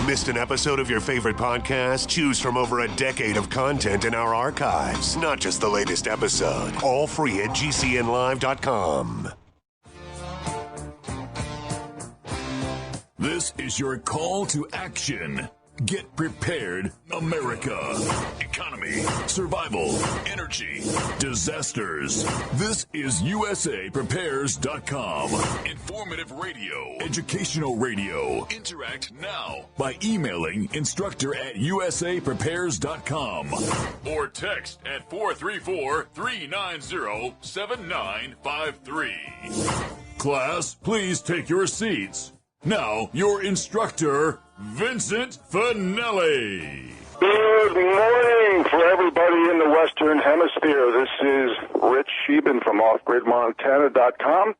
Missed an episode of your favorite podcast? Choose from over a decade of content in our archives, not just the latest episode. All free at GCNlive.com. This is your call to action. Get prepared, America. Economy, survival, energy, disasters. This is USAPrepares.com. Informative radio, educational radio. Interact now by emailing instructor@USAPrepares.com or text at 434-390-7953. Class, please take your seats. Now, your instructor, Vincent Finelli. Good morning for everybody in the Western Hemisphere. This is Rich Scheben from OffGridMontana.com,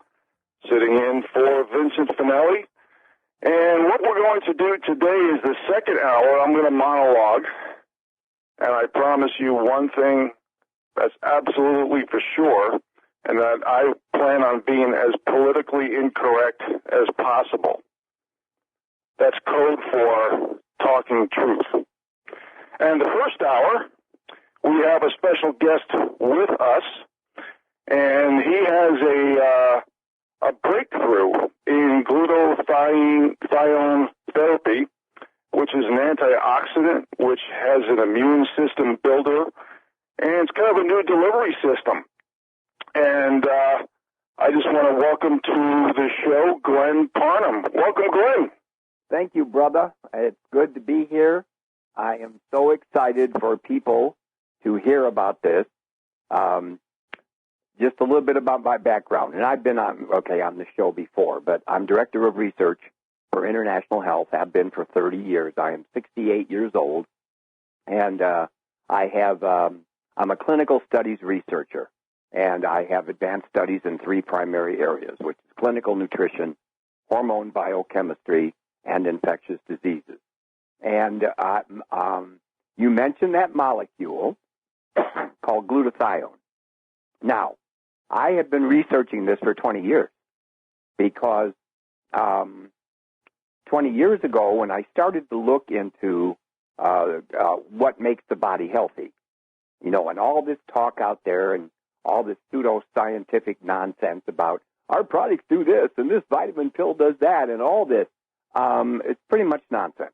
sitting in for Vincent Finelli. And what we're going to do today is the second hour. I'm going to monologue, and I promise you one thing that's absolutely for sure, and that I plan on being as politically incorrect as possible. That's code for talking truth. And the first hour, we have a special guest with us, and he has a breakthrough in glutathione therapy, which is an antioxidant, which has an immune system builder, and it's kind of a new delivery system. And I just want to welcome to the show Glenn Parnham. Welcome, Glenn. Thank you, brother. It's good to be here. I am so excited for people to hear about this. Just a little bit about my background. And I've been on the show before, but I'm Director of Research for International Health. I've been for 30 years. I am 68 years old. And I'm a clinical studies researcher. And I have advanced studies in three primary areas, which is clinical nutrition, hormone biochemistry, and infectious diseases. And you mentioned that molecule called glutathione. Now, I have been researching this for 20 years because 20 years ago when I started to look into what makes the body healthy, and all this talk out there and all this pseudo-scientific nonsense about our products do this and this vitamin pill does that and all this, it's pretty much nonsense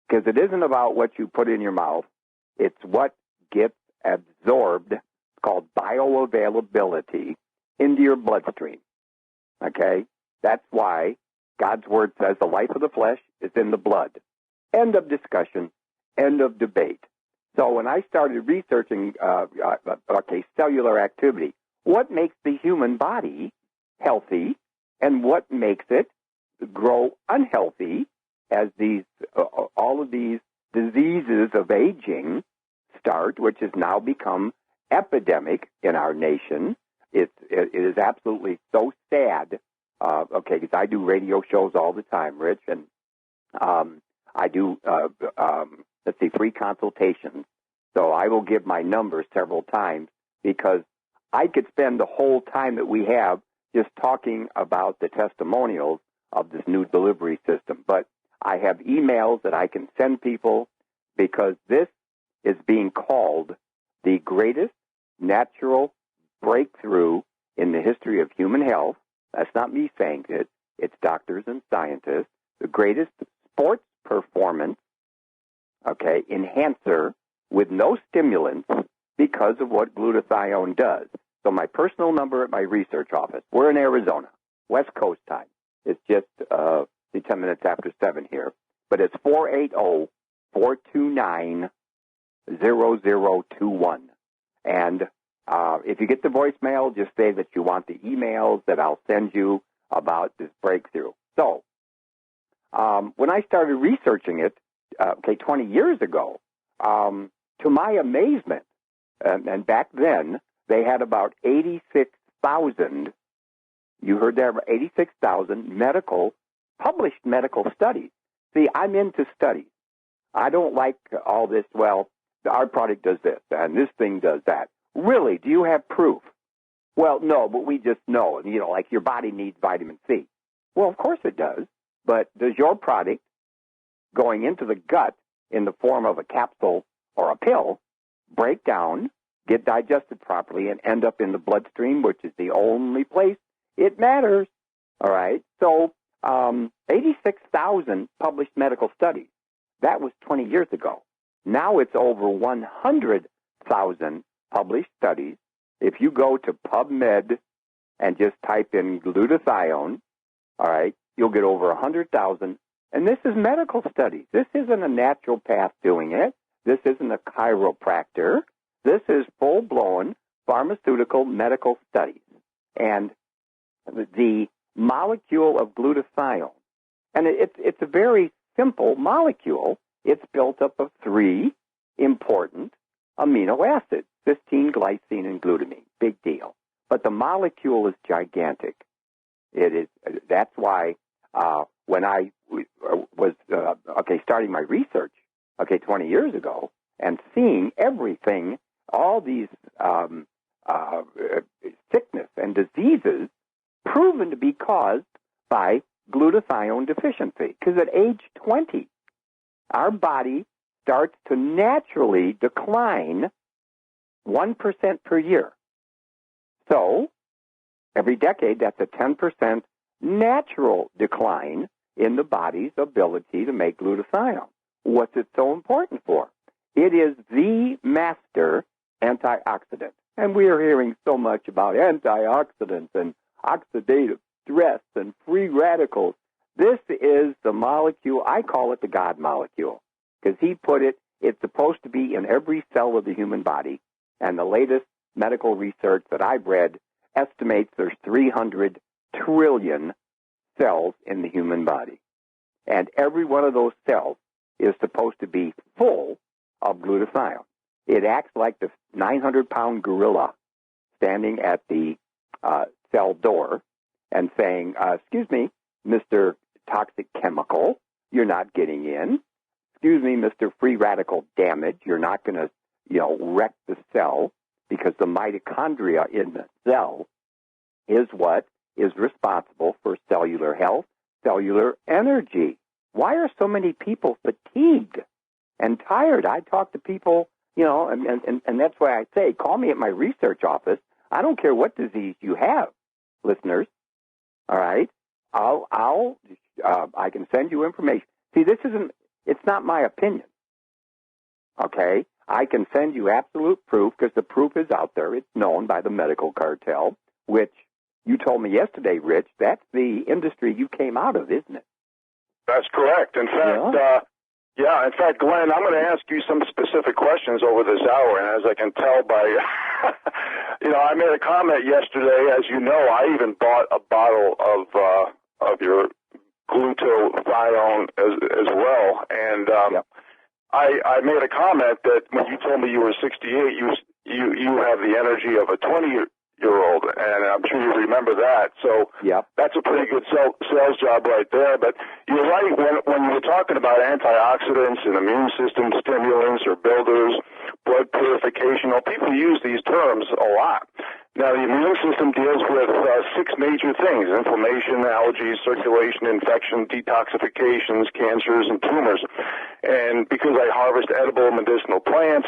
because it isn't about what you put in your mouth. It's what gets absorbed. It's called bioavailability into your bloodstream. Okay? That's why God's Word says the life of the flesh is in the blood. End of discussion. End of debate. So when I started researching, cellular activity, what makes the human body healthy and what makes it grow unhealthy as all of these diseases of aging start, which has now become epidemic in our nation. It is absolutely so sad, because I do radio shows all the time, Rich, and I do, free consultations. So I will give my numbers several times because I could spend the whole time that we have just talking about the testimonials of this new delivery system. But I have emails that I can send people because this is being called the greatest natural breakthrough in the history of human health. That's not me saying it. It's doctors and scientists. The greatest sports performance, enhancer with no stimulants because of what glutathione does. So my personal number at my research office, we're in Arizona, West Coast time. It's just 10 minutes after 7 here. But it's 480-429-0021. And if you get the voicemail, just say that you want the emails that I'll send you about this breakthrough. So when I started researching it, 20 years ago, to my amazement, and back then, they had about 86,000, you heard there, 86,000 published medical studies. See, I'm into studies. I don't like all this, well, our product does this, and this thing does that. Really, do you have proof? Well, no, but we just know, like your body needs vitamin C. Well, of course it does, but does your product going into the gut in the form of a capsule or a pill, break down, get digested properly, and end up in the bloodstream, which is the only place it matters. All right? So 86,000 published medical studies. That was 20 years ago. Now it's over 100,000 published studies. If you go to PubMed and just type in glutathione, all right, you'll get over 100,000. And this is medical studies. This isn't a naturopath doing it. This isn't a chiropractor. This is full-blown pharmaceutical medical studies. And the molecule of glutathione, and it's a very simple molecule. It's built up of 3 important amino acids, cysteine, glycine, and glutamine. Big deal. But the molecule is gigantic. It is. That's why when I was starting my research 20 years ago and seeing everything, all these sickness and diseases proven to be caused by glutathione deficiency. Because at age 20, our body starts to naturally decline 1% per year. So every decade, that's a 10% natural decline in the body's ability to make glutathione. What's it so important for? It is the master antioxidant. And we are hearing so much about antioxidants and oxidative stress and free radicals. This is the molecule, I call it the God molecule, because he put it, it's supposed to be in every cell of the human body. And the latest medical research that I've read estimates there's 300 trillion cells in the human body. And every one of those cells is supposed to be full of glutathione. It acts like the 900-pound gorilla standing at the cell door and saying, excuse me, Mr. Toxic Chemical, you're not getting in. Excuse me, Mr. Free Radical Damage, you're not going to, wreck the cell, because the mitochondria in the cell is what is responsible for cellular health, cellular energy. Why are so many people fatigued and tired? I talk to people, and that's why I say, call me at my research office. I don't care what disease you have, listeners. All right? I can send you information. See, it's not my opinion. Okay? I can send you absolute proof, because the proof is out there. It's known by the medical cartel, which you told me yesterday, Rich, that's the industry you came out of, isn't it? That's correct. In fact, in fact, Glenn, I'm going to ask you some specific questions over this hour, and as I can tell by, I made a comment yesterday. As you know, I even bought a bottle of your glutathione as well, and I made a comment that when you told me you were 68, you have the energy of a 20-year-old, and I'm sure you remember that. So that's a pretty good sales job right there. But you're right, when you were talking about antioxidants and immune system stimulants or builders, blood purification, people use these terms a lot. Now, the immune system deals with 6 major things: inflammation, allergies, circulation, infection, detoxifications, cancers, and tumors. And because I harvest edible medicinal plants,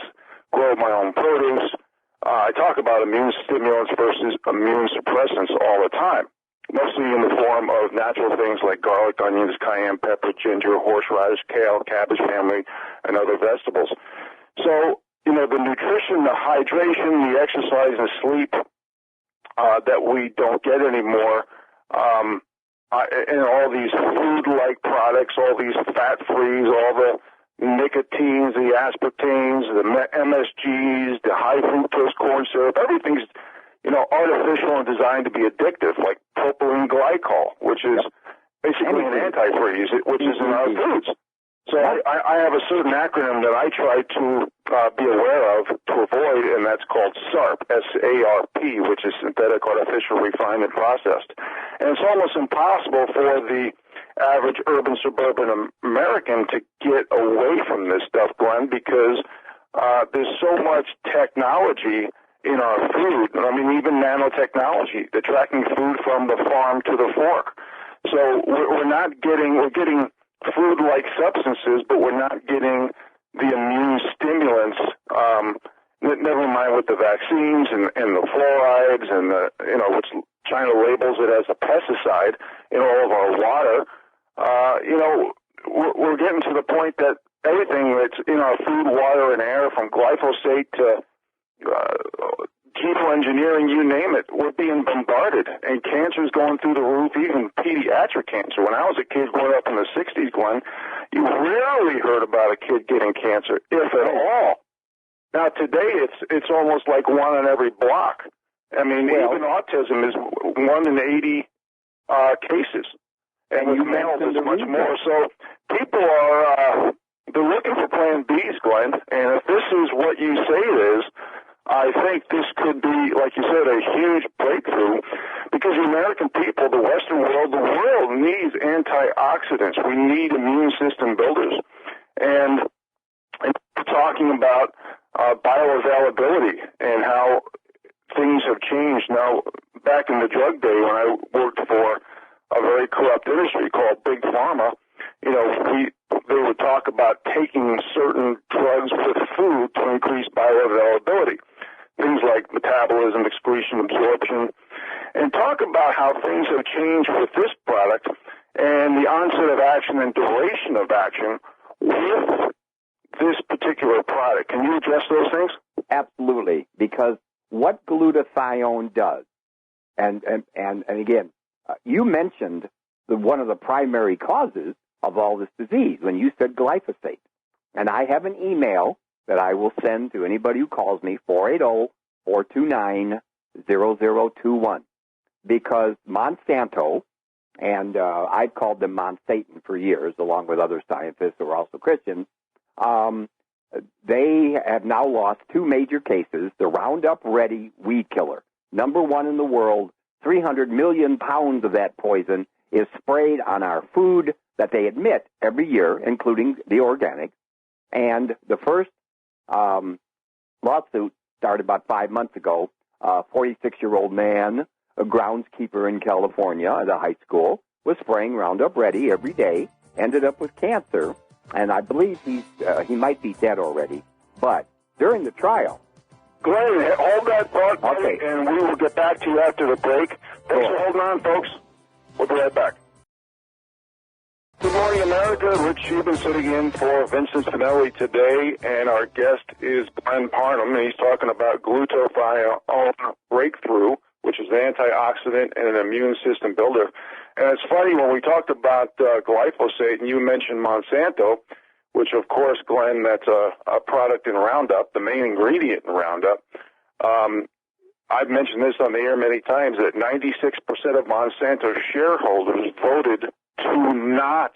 grow my own produce, I talk about immune stimulants versus immune suppressants all the time, mostly in the form of natural things like garlic, onions, cayenne pepper, ginger, horseradish, kale, cabbage family, and other vegetables. So, the nutrition, the hydration, the exercise, and sleep that we don't get anymore, and all these food-like products, all these fat-frees, all the nicotines, the aspartames, the MSGs, the high fructose corn syrup, everything's, artificial and designed to be addictive, like propylene glycol, which is basically an antifreeze, which is in our foods. So I have a certain acronym that I try to be aware of to avoid, and that's called SARP, S-A-R-P, which is synthetic, artificial, refined, and processed. And it's almost impossible for the average urban, suburban American to get away from this stuff, Glenn, because there's so much technology in our food. Even nanotechnology, the tracking food from the farm to the fork. So we're getting food-like substances, but we're not getting the immune stimulants. Never mind with the vaccines and the fluorides and which China labels it as a pesticide in all of our water. We're getting to the point that everything that's in our food, water, and air, from glyphosate to geoengineering, you name it, we're being bombarded, and cancer's going through the roof, even pediatric cancer. When I was a kid growing up in the 60s, Glenn, you rarely heard about a kid getting cancer, if at all. Now, today, it's almost like one on every block. I mean, even autism is 1 in 80 cases. And with males, it's much more. So people are they're looking for plan Bs, Glenn. And if this is what you say it is, I think this could be, like you said, a huge breakthrough, because the American people, the Western world, the world needs antioxidants. We need immune system builders. And we're talking about bioavailability and how things have changed. Now, back in the drug day when I worked for a very corrupt industry called Big Pharma, they would talk about taking certain drugs with food to increase bioavailability. Things like metabolism, excretion, absorption, and talk about how things have changed with this product and the onset of action and duration of action with this particular product. Can you address those things? Absolutely, because what glutathione does, and again, you mentioned one of the primary causes of all this disease when you said glyphosate. And I have an email that I will send to anybody who calls me, 480-429-0021, because Monsanto, and I've called them Monsatan for years, along with other scientists who are also Christians, they have now lost 2 major cases. The Roundup Ready weed killer, #1 in the world, 300 million pounds of that poison is sprayed on our food that they admit every year, including the organics. And the first lawsuit started about 5 months ago. A 46-year-old man, a groundskeeper in California at a high school, was spraying Roundup Ready every day, ended up with cancer, and I believe he might be dead already. But during the trial... Glenn, hold that thought, okay, and we will get back to you after the break. Thanks for holding on, folks. We'll be right back. Good morning, America. Rich Scheben sitting in for Vincent Finelli today, and our guest is Glenn Parnham, and he's talking about glutathione breakthrough, which is an antioxidant and an immune system builder. And it's funny, when we talked about glyphosate, and you mentioned Monsanto, which, of course, Glenn, that's a product in Roundup, the main ingredient in Roundup. I've mentioned this on the air many times, that 96% of Monsanto shareholders voted to not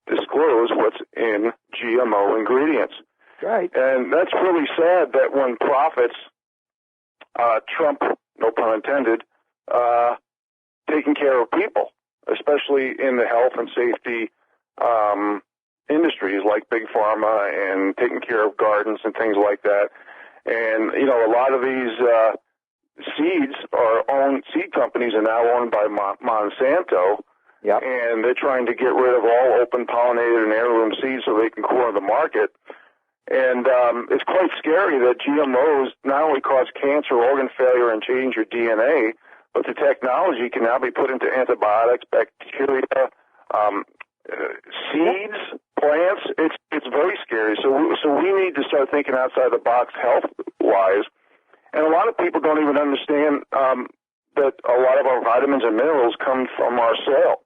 disclose what's in GMO ingredients. Right. And that's really sad that when profits trump, no pun intended, taking care of people, especially in the health and safety industries like Big Pharma and taking care of gardens and things like that. And, a lot of these seed companies are now owned by Monsanto. Yep. And they're trying to get rid of all open pollinated and heirloom seeds so they can corner the market. And it's quite scary that GMOs not only cause cancer, organ failure, and change your DNA, but the technology can now be put into antibiotics, bacteria, seeds, plants. It's very scary. So we need to start thinking outside the box health-wise. And a lot of people don't even understand that a lot of our vitamins and minerals come from our soil.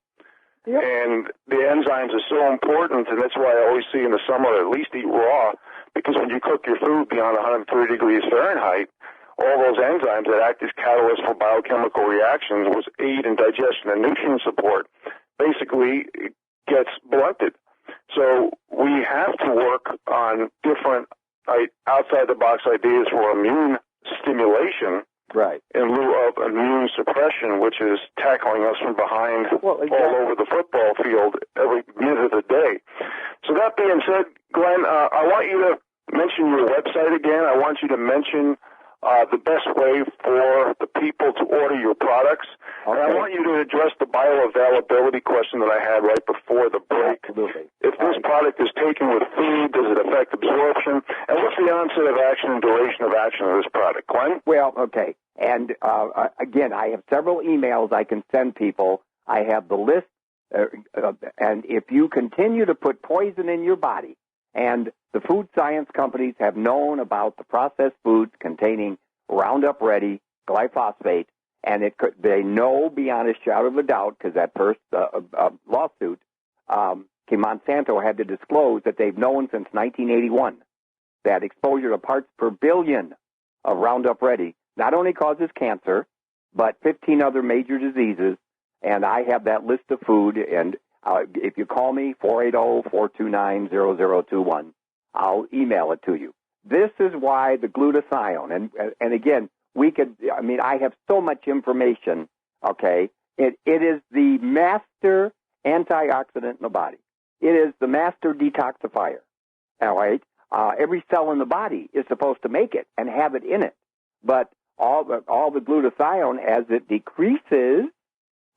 Yep. And the enzymes are so important, and that's why I always see in the summer at least eat raw, because when you cook your food beyond 103 degrees Fahrenheit, all those enzymes that act as catalysts for biochemical reactions, which aid in digestion and nutrient support, basically gets blunted. So we have to work on different outside-the-box ideas for immune stimulation, right, in lieu of immune suppression, which is tackling us from behind all over the football field every minute of the day. So that being said, Glenn, I want you to mention your website again. I want you to mention the best way for the people to order your products. Okay. And I want you to address the bioavailability question that I had right before the break. Absolutely. If this product is taken with food, does it affect absorption? And what's the onset of action and duration of action of this product? Glenn? Well, okay. And, again, I have several emails I can send people. I have the list. And if you continue to put poison in your body, and the food science companies have known about the processed foods containing Roundup Ready, glyphosate, and they know beyond a shadow of a doubt, because that first lawsuit, Monsanto had to disclose that they've known since 1981 that exposure to parts per billion of Roundup Ready not only causes cancer, but 15 other major diseases. And I have that list of food, and if you call me, 480-429-0021, I'll email it to you. This is why the glutathione, and again, I have so much information, okay? It is the master antioxidant in the body. It is the master detoxifier, all right? Every cell in the body is supposed to make it and have it in it. But all the glutathione, as it decreases,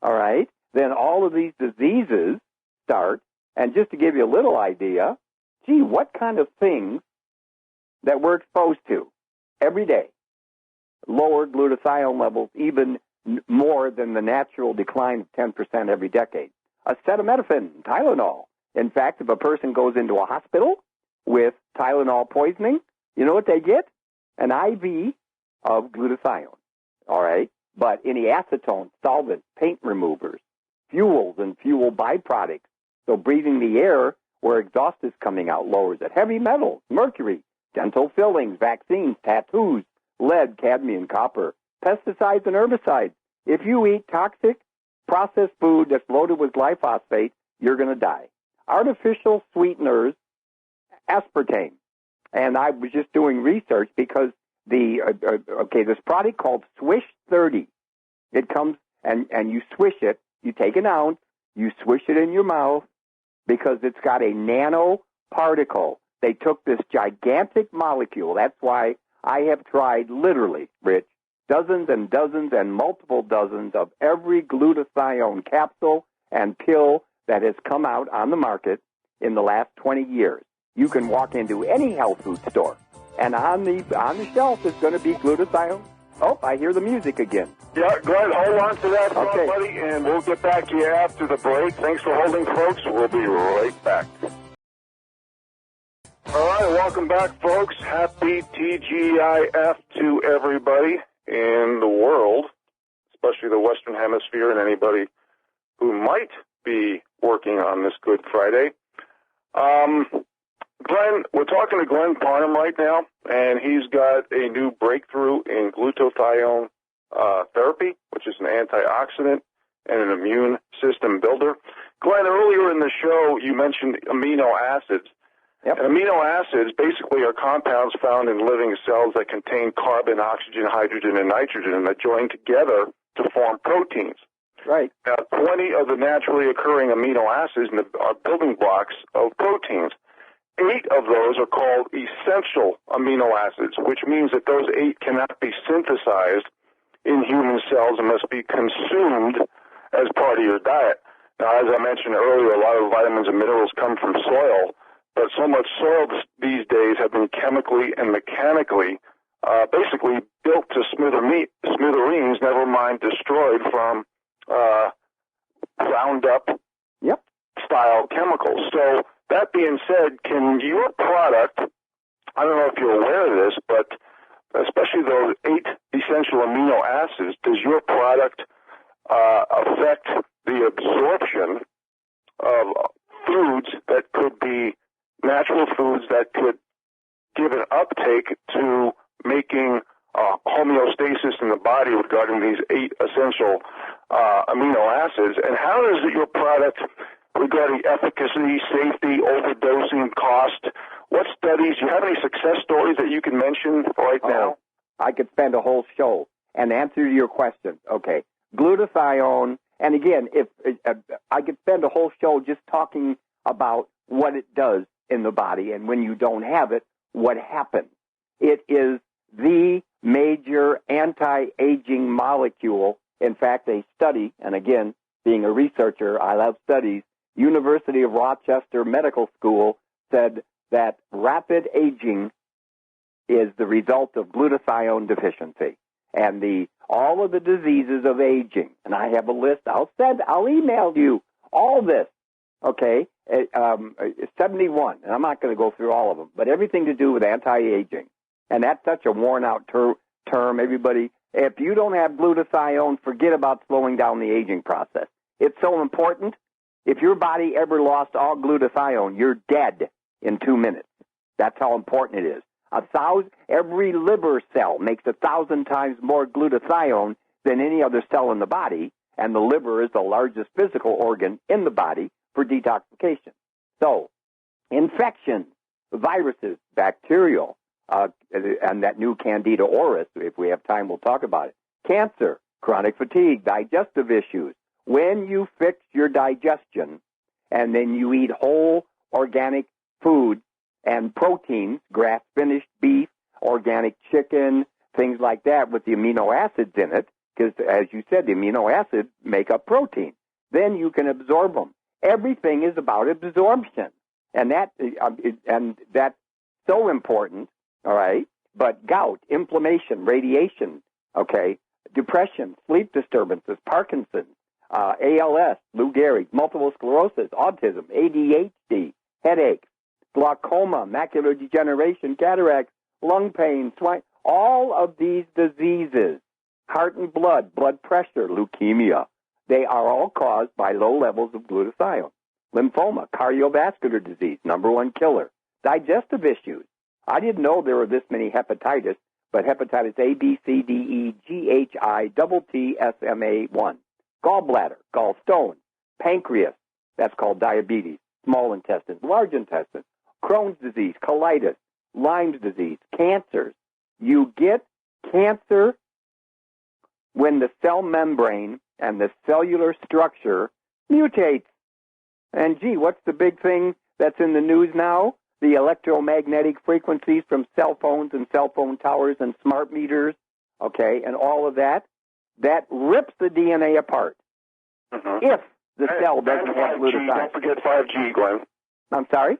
all right, then all of these diseases start. And just to give you a little idea, gee, what kind of things that we're exposed to every day lower glutathione levels even more than the natural decline of 10% every decade. Acetaminophen, Tylenol. In fact, if a person goes into a hospital with Tylenol poisoning, you know what they get? An IV of glutathione, all right? But any acetone, solvents, paint removers, fuels, and fuel byproducts, so breathing the air where exhaust is coming out lowers it. Heavy metals, mercury, dental fillings, vaccines, tattoos, lead, cadmium, copper, pesticides, and herbicides. If you eat toxic processed food that's loaded with glyphosate, you're going to die. Artificial sweeteners, aspartame. And I was just doing research because this product called Swish 30, it comes and you swish it, you take an ounce, you swish it in your mouth because it's got a nanoparticle. They took this gigantic molecule. That's why I have tried literally, Rich, dozens and dozens and multiple dozens of every glutathione capsule and pill that has come out on the market in the last 20 years. You can walk into any health food store, and on the shelf is going to be glutathione. Oh, I hear the music again. Yeah, Glenn, hold on to that thought, Okay. buddy, and we'll get back to you after the break. Thanks for holding, folks. We'll be right back. All right, welcome back, folks. Happy TGIF to everybody in the world, especially the Western Hemisphere and anybody who might be working on this Good Friday. Glenn, we're talking to Glenn Parham right now, and he's got a new breakthrough in glutathione therapy, which is an antioxidant and an immune system builder. Glenn, earlier in the show, you mentioned amino acids. Yep. And amino acids basically are compounds found in living cells that contain carbon, oxygen, hydrogen, and nitrogen that join together to form proteins. Right. Now, 20 of the naturally occurring amino acids are building blocks of proteins. 8 of those are called essential amino acids, which means that those 8 cannot be synthesized in human cells and must be consumed as part of your diet. Now, as I mentioned earlier, a lot of vitamins and minerals come from soil, but so much soil these days have been chemically and mechanically basically built to smithereens, never mind destroyed from Roundup style chemicals. So that being said, can your product, I don't know if you're aware of this, but especially those 8 essential amino acids, does your product affect the absorption of foods that could be natural foods that could give an uptake to making homeostasis in the body regarding these 8 essential amino acids? And how does your product, regarding efficacy, safety, overdosing, cost, what studies, do you have any success stories that you can mention right now? I could spend a whole show and answer to your question. Okay, glutathione, and again, if I could spend a whole show just talking about what it does in the body, and when you don't have it, what happens. It is the major anti-aging molecule. In fact, a study, and again, being a researcher, I love studies, University of Rochester Medical School said that rapid aging is the result of glutathione deficiency. And all of the diseases of aging, and I have a list, I'll email you all this, okay, 71, and I'm not going to go through all of them, but everything to do with anti-aging. And that's such a worn-out term, everybody. If you don't have glutathione, forget about slowing down the aging process. It's so important. If your body ever lost all glutathione, you're dead in 2 minutes. That's how important it is. Every liver cell makes 1,000 times more glutathione than any other cell in the body, and the liver is the largest physical organ in the body for detoxification. So, infections, viruses, bacterial, and that new Candida auris, if we have time, we'll talk about it. Cancer, chronic fatigue, digestive issues. When you fix your digestion and then you eat whole organic food and proteins, grass-finished beef, organic chicken, things like that with the amino acids in it, because as you said, the amino acids make up protein. Then you can absorb them. Everything is about absorption, and that's so important. All right, but gout, inflammation, radiation, okay, depression, sleep disturbances, Parkinson's, ALS, Lou Gehrig's, multiple sclerosis, autism, ADHD, headaches, glaucoma, macular degeneration, cataracts, lung pain, swine, all of these diseases, heart and blood pressure, leukemia, they are all caused by low levels of glutathione. Lymphoma, cardiovascular disease, #1 killer. Digestive issues. I didn't know there were this many hepatitis, but hepatitis A, B, C, D, E, G, H, I, double T, S, M, A, 1. Gallbladder, gallstone, pancreas, that's called diabetes, small intestine, large intestine, Crohn's disease, colitis, Lyme's disease, cancers. You get cancer when the cell membrane and the cellular structure mutates. And gee, what's the big thing that's in the news now? The electromagnetic frequencies from cell phones and cell phone towers and smart meters, okay, and all of that rips the DNA apart. If the cell doesn't have glutathione. Don't forget 5G, Glenn. I'm sorry?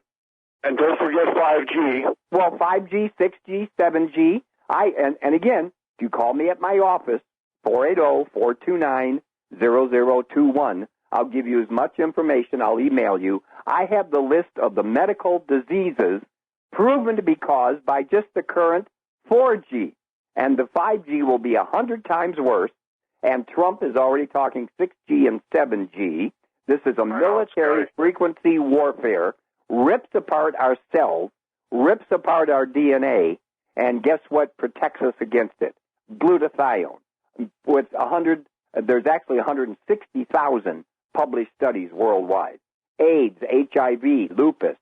And don't forget 5G. Well, 5G, 6G, 7G. And again, if you call me at my office, 480-429-0021, I'll give you as much information. I'll email you. I have the list of the medical diseases proven to be caused by just the current 4G. And the 5G will be 100 times worse. And Trump is already talking 6G and 7G. This is a military frequency warfare, rips apart our cells, rips apart our DNA, and guess what protects us against it? Glutathione. With there's actually 160,000 published studies worldwide. AIDS, HIV, lupus,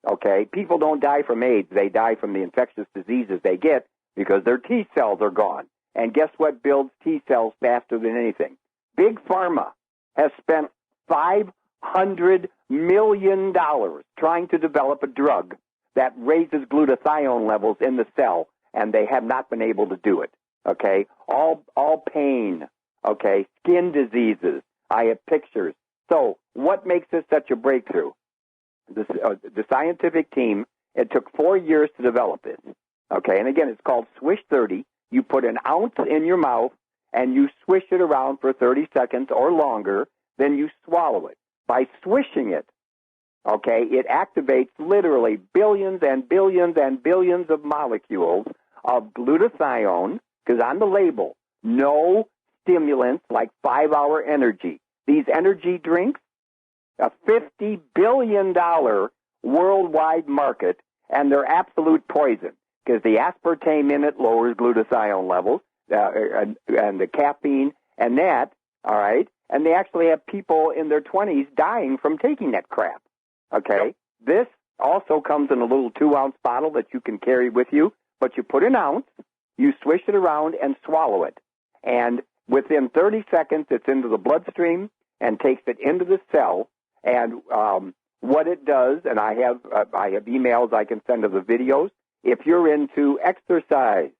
okay? People don't die from AIDS. They die from the infectious diseases they get because their T cells are gone. And guess what builds T cells faster than anything? Big Pharma has spent $500 million trying to develop a drug that raises glutathione levels in the cell, and they have not been able to do it, okay? All pain, okay? Skin diseases. I have pictures. So what makes this such a breakthrough? The scientific team, it took 4 years to develop this, okay? And again, it's called Swish 30. You put an ounce in your mouth, and you swish it around for 30 seconds or longer, then you swallow it. By swishing it, okay, it activates literally billions and billions and billions of molecules of glutathione, because on the label, no stimulants like 5-hour energy. These energy drinks, a $50 billion worldwide market, and they're absolute poison, because the aspartame in it lowers glutathione levels, and the caffeine, and that, all right, and they actually have people in their 20s dying from taking that crap, okay? Yep. This also comes in a little 2-ounce bottle that you can carry with you, but you put an ounce, you swish it around and swallow it, and within 30 seconds it's into the bloodstream and takes it into the cell, and what it does, and I have emails I can send to the videos, if you're into exercise,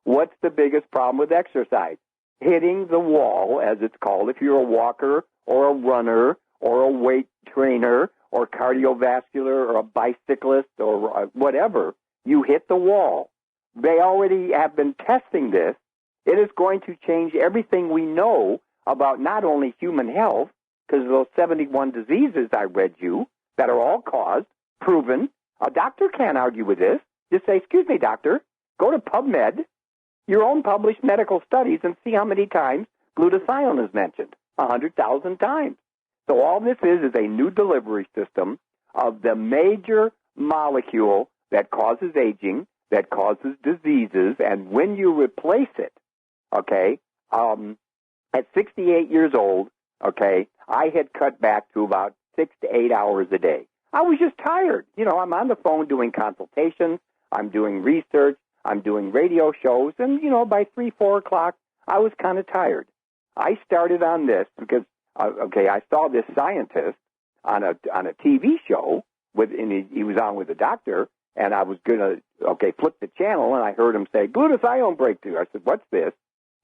what's the biggest problem with exercise? Hitting the wall, as it's called, if you're a walker or a runner or a weight trainer or cardiovascular or a bicyclist or whatever, you hit the wall. They already have been testing this. It is going to change everything we know about not only human health, because of those 71 diseases I read you that are all caused, proven. A doctor can't argue with this. Just say, excuse me, doctor, go to PubMed, your own published medical studies, and see how many times glutathione is mentioned. 100,000 times. So all this is a new delivery system of the major molecule that causes aging, that causes diseases, and when you replace it, okay, at 68 years old, okay, I had cut back to about 6 to 8 hours a day. I was just tired. You know, I'm on the phone doing consultations, I'm doing research, I'm doing radio shows, and, you know, by 3, 4 o'clock, I was kind of tired. I started on this because, I saw this scientist on a TV show, and he was on with a doctor, and I was going to, flip the channel, and I heard him say, glutathione breakthrough. I said, what's this?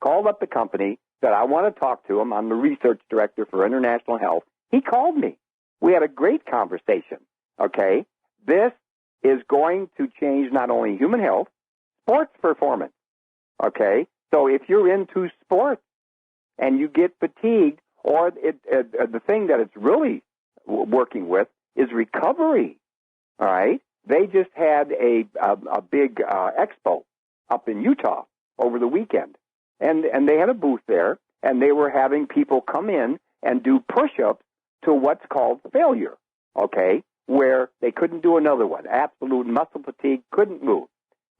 Called up the company, said, I want to talk to him. I'm the research director for international health. He called me. We had a great conversation, okay? This is going to change not only human health, sports performance, okay? So if you're into sports and you get fatigued, or the thing that it's really working with is recovery, all right? They just had a big expo up in Utah over the weekend, and they had a booth there, and they were having people come in and do push-ups to what's called failure, okay, where they couldn't do another one, absolute muscle fatigue, couldn't move.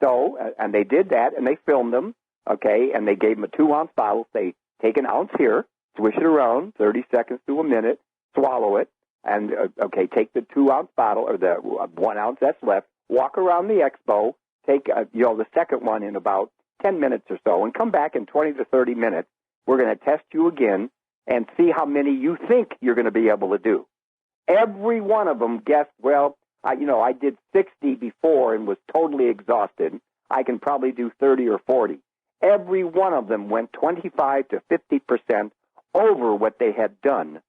So, and they did that, and they filmed them, okay, and they gave them a 2-ounce bottle. They take an ounce here, swish it around, 30 seconds to a minute, swallow it, and, take the 2-ounce bottle, or the 1 ounce that's left, walk around the expo, take, the second one in about 10 minutes or so, and come back in 20 to 30 minutes. We're going to test you again and see how many you think you're going to be able to do. Every one of them guessed, well, I did 60 before and was totally exhausted. I can probably do 30 or 40. Every one of them went 25 to 50% over what they had done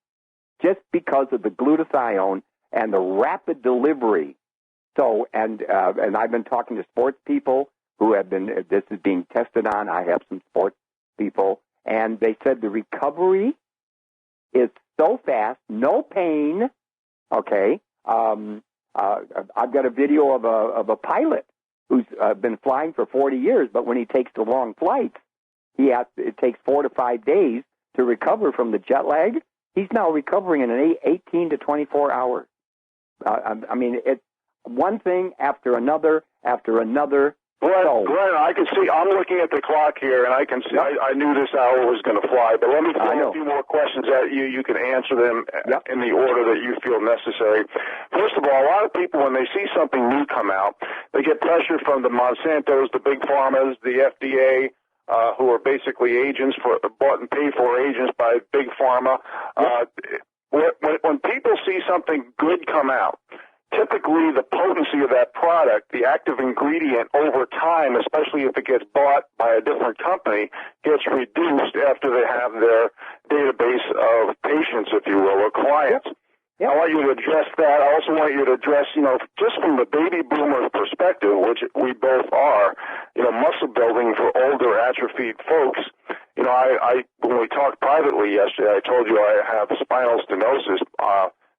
just because of the glutathione and the rapid delivery. So, and I've been talking to sports people who have been, this is being tested on. I have some sports people, and they said the recovery is so fast, no pain, okay. I've got a video of a pilot who's been flying for 40 years, but when he takes the long flights, it takes 4 to 5 days to recover from the jet lag. He's now recovering in 18 to 24 hours. It's one thing after another after another. Glenn, I can see, I'm looking at the clock here, and I can see, I knew this hour was going to fly, but let me throw a few more questions at you. You can answer them in the order that you feel necessary. First of all, a lot of people, when they see something new come out, they get pressure from the Monsantos, the big pharmas, the FDA, who are basically agents bought and paid for agents by big pharma. When people see something good come out, typically the potency of that product, the active ingredient over time, especially if it gets bought by a different company, gets reduced after they have their database of patients, if you will, or clients. Yep. I want you to address that. I also want you to address, just from the baby boomer perspective, which we both are, muscle building for older atrophied folks. When we talked privately yesterday, I told you I have spinal stenosis.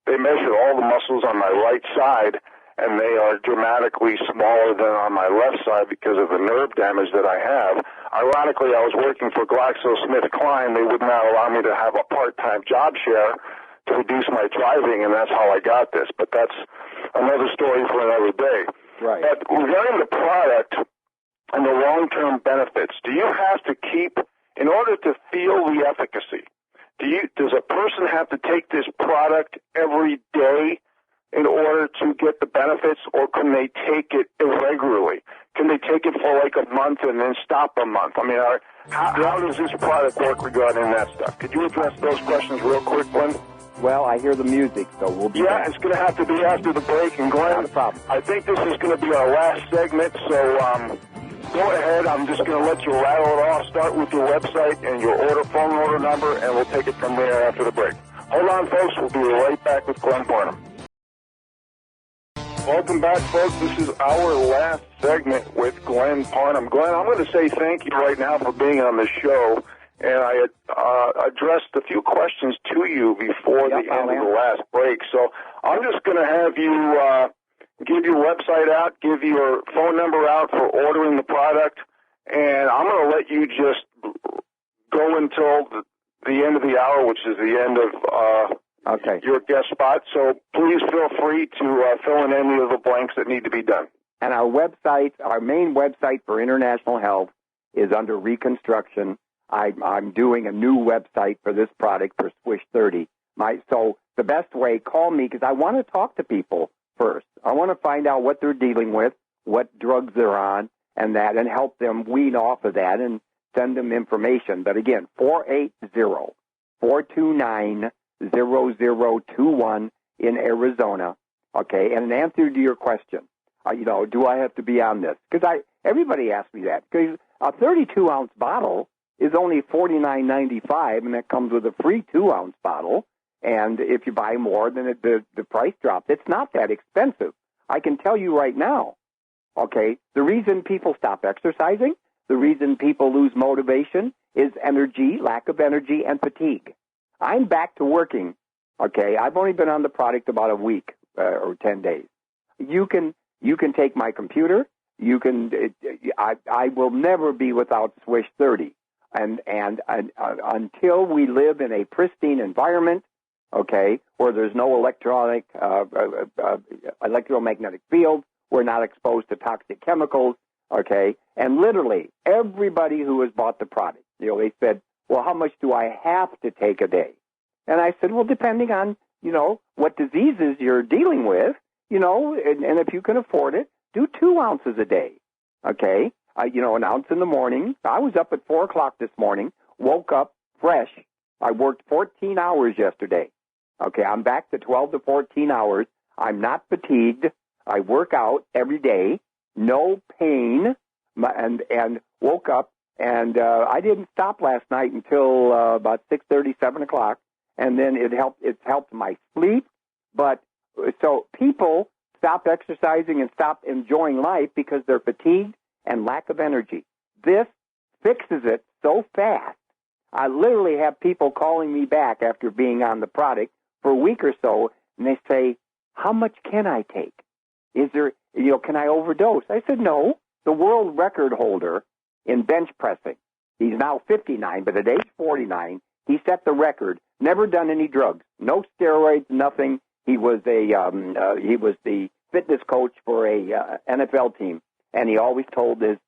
They measured all the muscles on my right side, and they are dramatically smaller than on my left side because of the nerve damage that I have. Ironically, I was working for GlaxoSmithKline. They would not allow me to have a part-time job share to reduce my driving, and that's how I got this. But that's another story for another day. Right. But regarding the product and the long-term benefits, do you have to keep, in order to feel the efficacy, does a person have to take this product every day in order to get the benefits, or can they take it irregularly? Can they take it for like a month and then stop a month? How does this product work regarding that stuff? Could you address those questions real quick, Glenn? Well, I hear the music, so we'll be back. It's going to have to be after the break. And Glenn, not a problem. I think this is going to be our last segment, so Go ahead. I'm just going to let you rattle it off. Start with your website and your phone order number, and we'll take it from there after the break. Hold on, folks. We'll be right back with Glenn Parnham. Welcome back, folks. This is our last segment with Glenn Parnham. Glenn, I'm going to say thank you right now for being on the show, and I addressed a few questions to you before the end of the last break. So I'm just going to have you give your website out, give your phone number out for ordering the product, and I'm going to let you just go until the end of the hour, which is the end of your guest spot. So please feel free to fill in any of the blanks that need to be done. And our website, our main website for international health, is under reconstruction. I'm doing a new website for this product for Swish 30. So the best way, call me, because I want to talk to people first. I want to find out what they're dealing with, what drugs they're on, and help them wean off of that and send them information. But again, 480-429-0021 in Arizona. Okay, and an answer to your question, do I have to be on this? Because everybody asks me that. Because a 32-ounce bottle is only $49.95, and that comes with a free 2-ounce bottle. And if you buy more, then the price drops. It's not that expensive. I can tell you right now, okay, the reason people stop exercising, the reason people lose motivation is energy, lack of energy, and fatigue. I'm back to working, okay? I've only been on the product about a week or 10 days. You can take my computer. I will never be without Swish 30. And until we live in a pristine environment, okay, where there's no electromagnetic field, we're not exposed to toxic chemicals, okay, and literally everybody who has bought the product, they said, well, how much do I have to take a day? And I said, well, depending on, what diseases you're dealing with, and if you can afford it, do 2 ounces a day, okay? An ounce in the morning. I was up at 4 o'clock this morning, woke up fresh. I worked 14 hours yesterday. Okay, I'm back to 12 to 14 hours. I'm not fatigued. I work out every day, no pain, and woke up, and I didn't stop last night until about 6:30, 7 o'clock, and then it's helped my sleep. But so people stop exercising and stop enjoying life because they're fatigued and lack of energy. This fixes it so fast. I literally have people calling me back after being on the product for a week or so, and they say, how much can I take? Is there, can I overdose? I said, no. The world record holder in bench pressing, he's now 59, but at age 49, he set the record, never done any drugs, no steroids, nothing. He was the fitness coach for a NFL team, and he always told his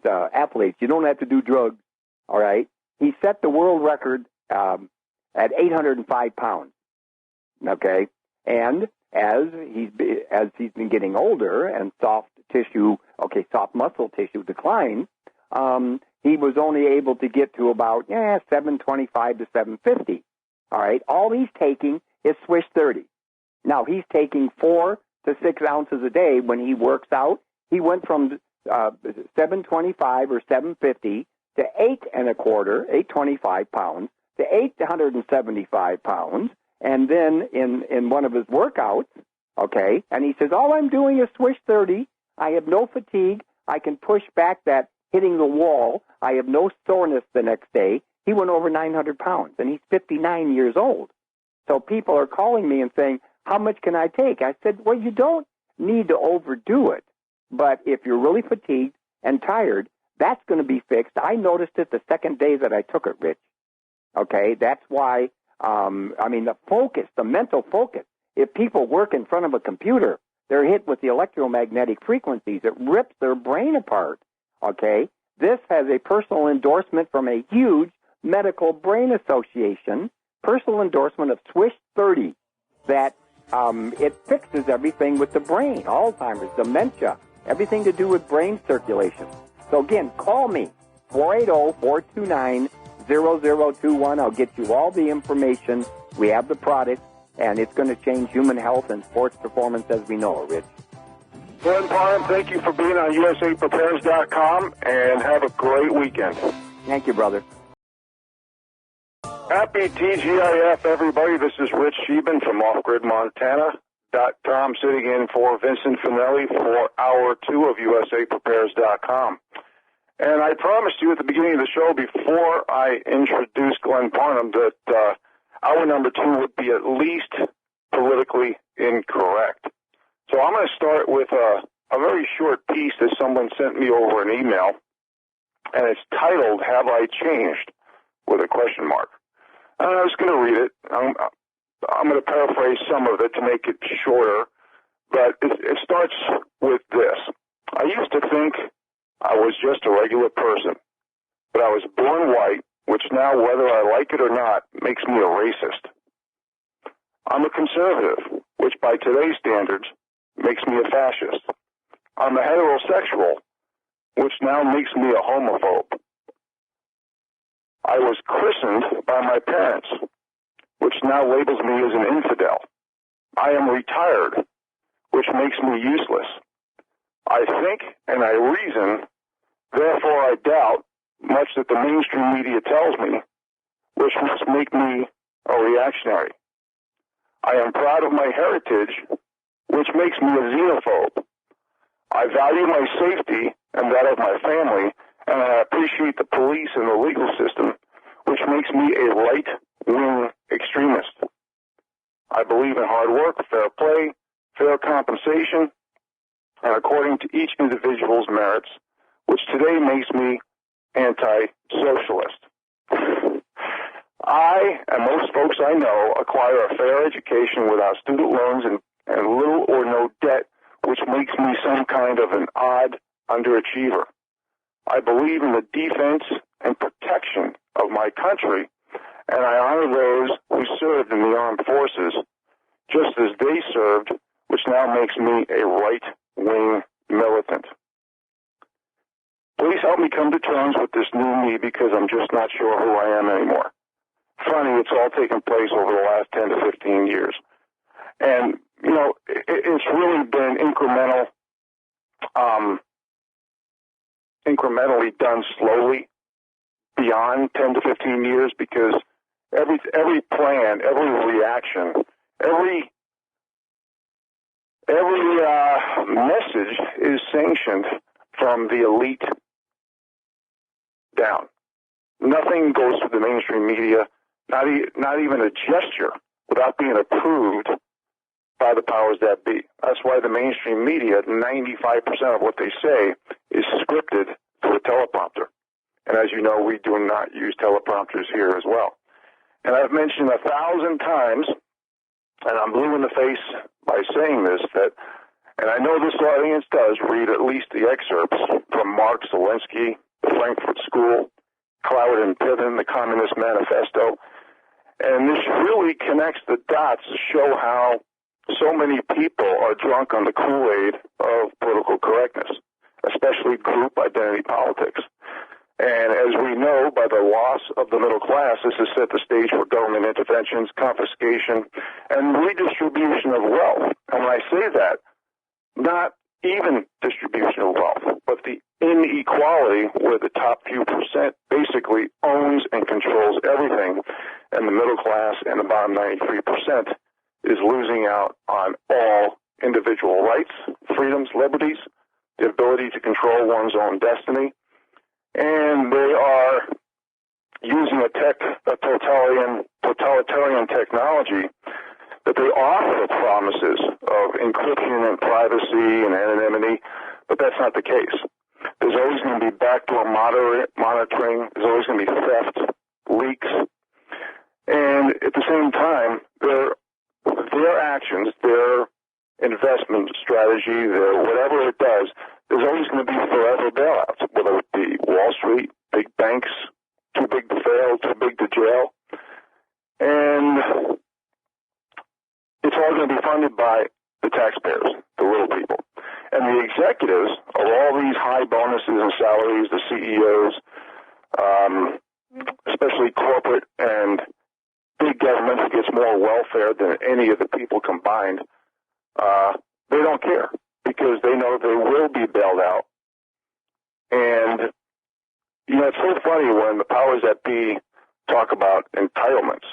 athletes, you don't have to do drugs, all right? He set the world record at 805 pounds, okay? And as he's been getting older and soft muscle tissue declines, he was only able to get to about 725 to 750, all right? All he's taking is Swish 30. Now, he's taking 4 to 6 ounces a day when he works out. He went from 725 or 750 to 825 pounds, to 875 pounds, and then in one of his workouts, okay, and he says, all I'm doing is Swish 30. I have no fatigue. I can push back that hitting the wall. I have no soreness the next day. He went over 900 pounds, and he's 59 years old. So people are calling me and saying, how much can I take? I said, well, you don't need to overdo it. But if you're really fatigued and tired, that's going to be fixed. I noticed it the second day that I took it, Rich. Okay, that's why, the focus, the mental focus. If people work in front of a computer, they're hit with the electromagnetic frequencies. It rips their brain apart, okay? This has a personal endorsement from a huge medical brain association, personal endorsement of Swish 30, that it fixes everything with the brain, Alzheimer's, dementia, everything to do with brain circulation. So again, call me, 480-429-0021. I'll get you all the information. We have the product, and it's going to change human health and sports performance as we know it, Rich. Glenn Parham, thank you for being on USAPrepares.com, and have a great weekend. Thank you, brother. Happy TGIF, everybody. This is Rich Scheben from OffGridMontana.com, sitting in for Vincent Finelli for Hour 2 of USAPrepares.com. And I promised you at the beginning of the show, before I introduced Glenn Parham, that hour number 2 would be at least politically incorrect. So I'm going to start with a very short piece that someone sent me over an email, and it's titled, "Have I Changed?" with a question mark. And I was going to read it. I'm going to paraphrase some of it to make it shorter, but it starts with this. I used to think I was just a regular person, but I was born white, which now, whether I like it or not, makes me a racist. I'm a conservative, which by today's standards makes me a fascist. I'm a heterosexual, which now makes me a homophobe. I was christened by my parents, which now labels me as an infidel. I am retired, which makes me useless. I think and I reason, therefore I doubt much that the mainstream media tells me, which must make me a reactionary. I am proud of my heritage, which makes me a xenophobe. I value my safety and that of my family, and I appreciate the police and the legal system, which makes me a right-wing extremist. I believe in hard work, fair play, fair compensation, and according to each individual's merits, which today makes me anti-socialist. I, and most folks I know, acquire a fair education without student loans and little or no debt, which makes me some kind of an odd underachiever. I believe in the defense and protection of my country, and I honor those who served in the armed forces, just as they served, which now makes me a right-wing militant. Please help me come to terms with this new me, because I'm just not sure who I am anymore. Funny, it's all taken place over the last 10 to 15 years. And, you know, it's really been incrementally done slowly beyond 10 to 15 years, because every plan, every reaction, every message is sanctioned from the elite down. Nothing goes through the mainstream media, not even a gesture, without being approved by the powers that be. That's why the mainstream media, 95% of what they say is scripted through a teleprompter. And as you know, we do not use teleprompters here as well. And I've mentioned 1,000 times, and I'm blue in the face by saying this, that, and I know this audience does read at least the excerpts from Marx, Zelensky, the Frankfurt School, Cloward and Piven, the Communist Manifesto, and this really connects the dots to show how so many people are drunk on the Kool-Aid of political correctness, especially group identity politics. And as we know, by the loss of the middle class, this has set the stage for government interventions, confiscation, and redistribution of wealth. And when I say that, not even distribution of wealth, but the inequality where the top few percent basically owns and controls everything, and the middle class and the bottom 93% is losing out on all individual rights, freedoms, liberties, the ability to control one's own destiny. And they are using a totalitarian technology that they offer promises of encryption and privacy and anonymity, but that's not the case. There's always going to be backdoor monitoring. There's always going to be theft, leaks. And at the same time, their actions, their investment strategy, their whatever it does, there's always going to be forever bailouts, whether it be Wall Street, big banks, too big to fail, too big to jail. And it's all going to be funded by the taxpayers, the little people. And the executives of all these high bonuses and salaries, the CEOs, especially corporate and big government who gets more welfare than any of the people combined, they don't care. because they know they will be bailed out. And, it's so funny when the powers that be talk about entitlements.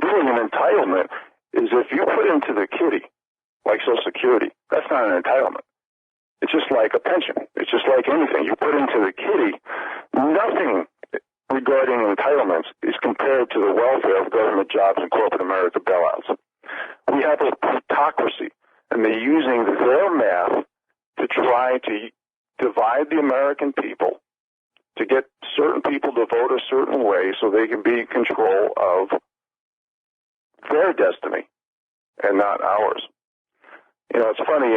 Really, an entitlement is if you put into the kitty, like Social Security, that's not an entitlement. It's just like a pension. It's just like anything. You put into the kitty, nothing regarding entitlements is compared to the welfare of government jobs and corporate America bailouts. We have a plutocracy, and they're using their math to try to divide the American people, to get certain people to vote a certain way so they can be in control of their destiny and not ours. It's funny,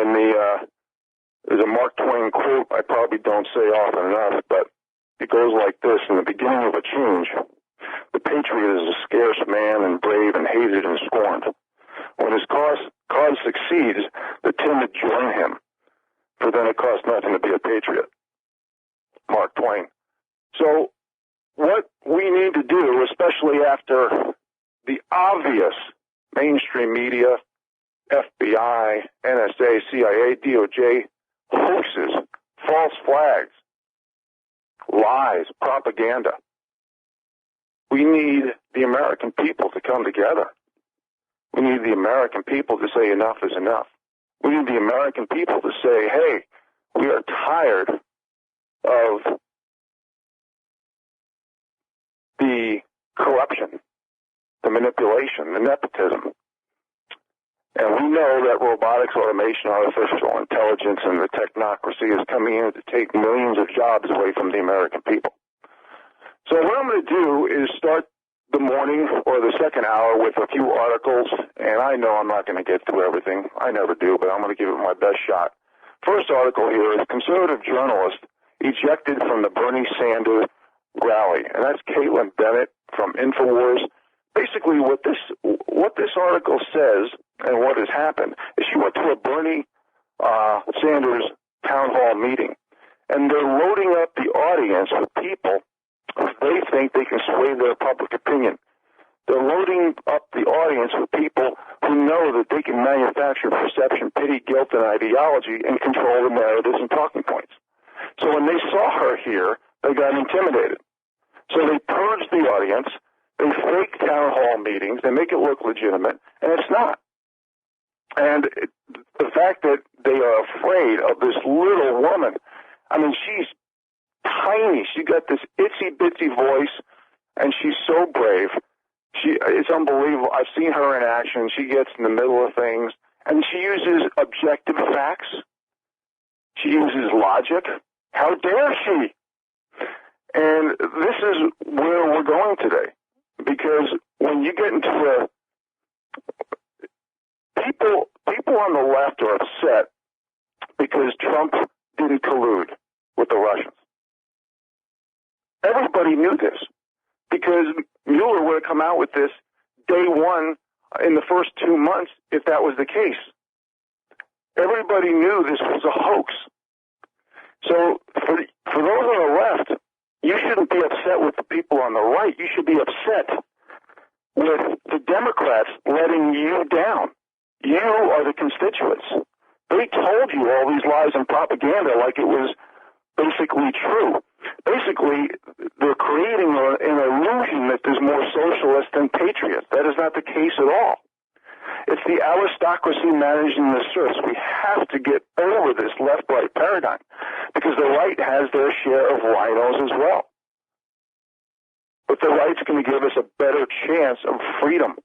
there's a Mark Twain quote I probably don't say often enough, but it goes like this: in the beginning of a change, the patriot is a scarce man and brave and hated and scorned. When his cause succeeds, the timid join him, for then it costs nothing to be a patriot. Mark Twain. So what we need to do, especially after the obvious mainstream media, FBI, NSA, CIA, DOJ, hoaxes, false flags, lies, propaganda. We need the American people to come together. We need the American people to say enough is enough. We need the American people to say, hey, we are tired of the corruption, the manipulation, the nepotism. And we know that robotics, automation, artificial intelligence, and the technocracy is coming in to take millions of jobs away from the American people. So what I'm going to do is start the morning or the second hour with a few articles, and I know I'm not going to get through everything. I never do, but I'm going to give it my best shot. First article here is conservative journalist ejected from the Bernie Sanders rally, and that's Caitlin Bennett from InfoWars. Basically, what this article says and what has happened is she went to a Bernie Sanders town hall meeting, and they're loading up the audience with people who they think they can sway their public opinion. They're loading up the audience with people who know that they can manufacture perception, pity, guilt, and ideology and control the narratives and talking points. So when they saw her here, they got intimidated. So they purged the audience. They fake town hall meetings. They make it look legitimate, and it's not. And the fact that they are afraid of this little woman, I mean, she's tiny. She got this itsy-bitsy voice, and she's so brave. It's unbelievable. I've seen her in action. She gets in the middle of things, and she uses objective facts. She uses logic. How dare she? And this is where we're going today. Because when you get into people on the left are upset because Trump didn't collude with the Russians. Everybody knew this because Mueller would have come out with this day one in the first 2 months if that was the case. Everybody knew this was a hoax. So for those on the left, you shouldn't be upset with the people on the right. You should be upset with the Democrats letting you down. You are the constituents. They told you all these lies and propaganda like it was basically true. Basically, they're creating an illusion that there's more socialists than patriots. That is not the case at all. It's the aristocracy managing the serfs. We have to get over this left-right paradigm because the right has their share of rhinos as well. But the right's going to give us a better chance of freedom,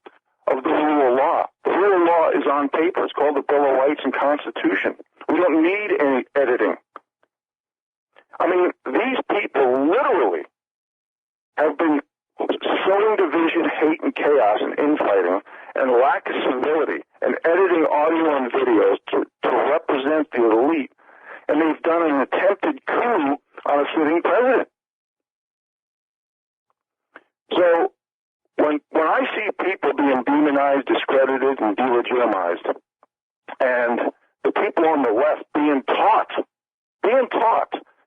of the rule of law. The rule of law is on paper. It's called the Bill of Rights and Constitution. We don't need any editing. I mean, these people literally have been sowing division, hate, and chaos and infighting and lack of civility and editing audio and videos to represent the elite. And they've done an attempted coup on a sitting president. So when I see people being demonized, discredited, and delegitimized, and the people on the left being taught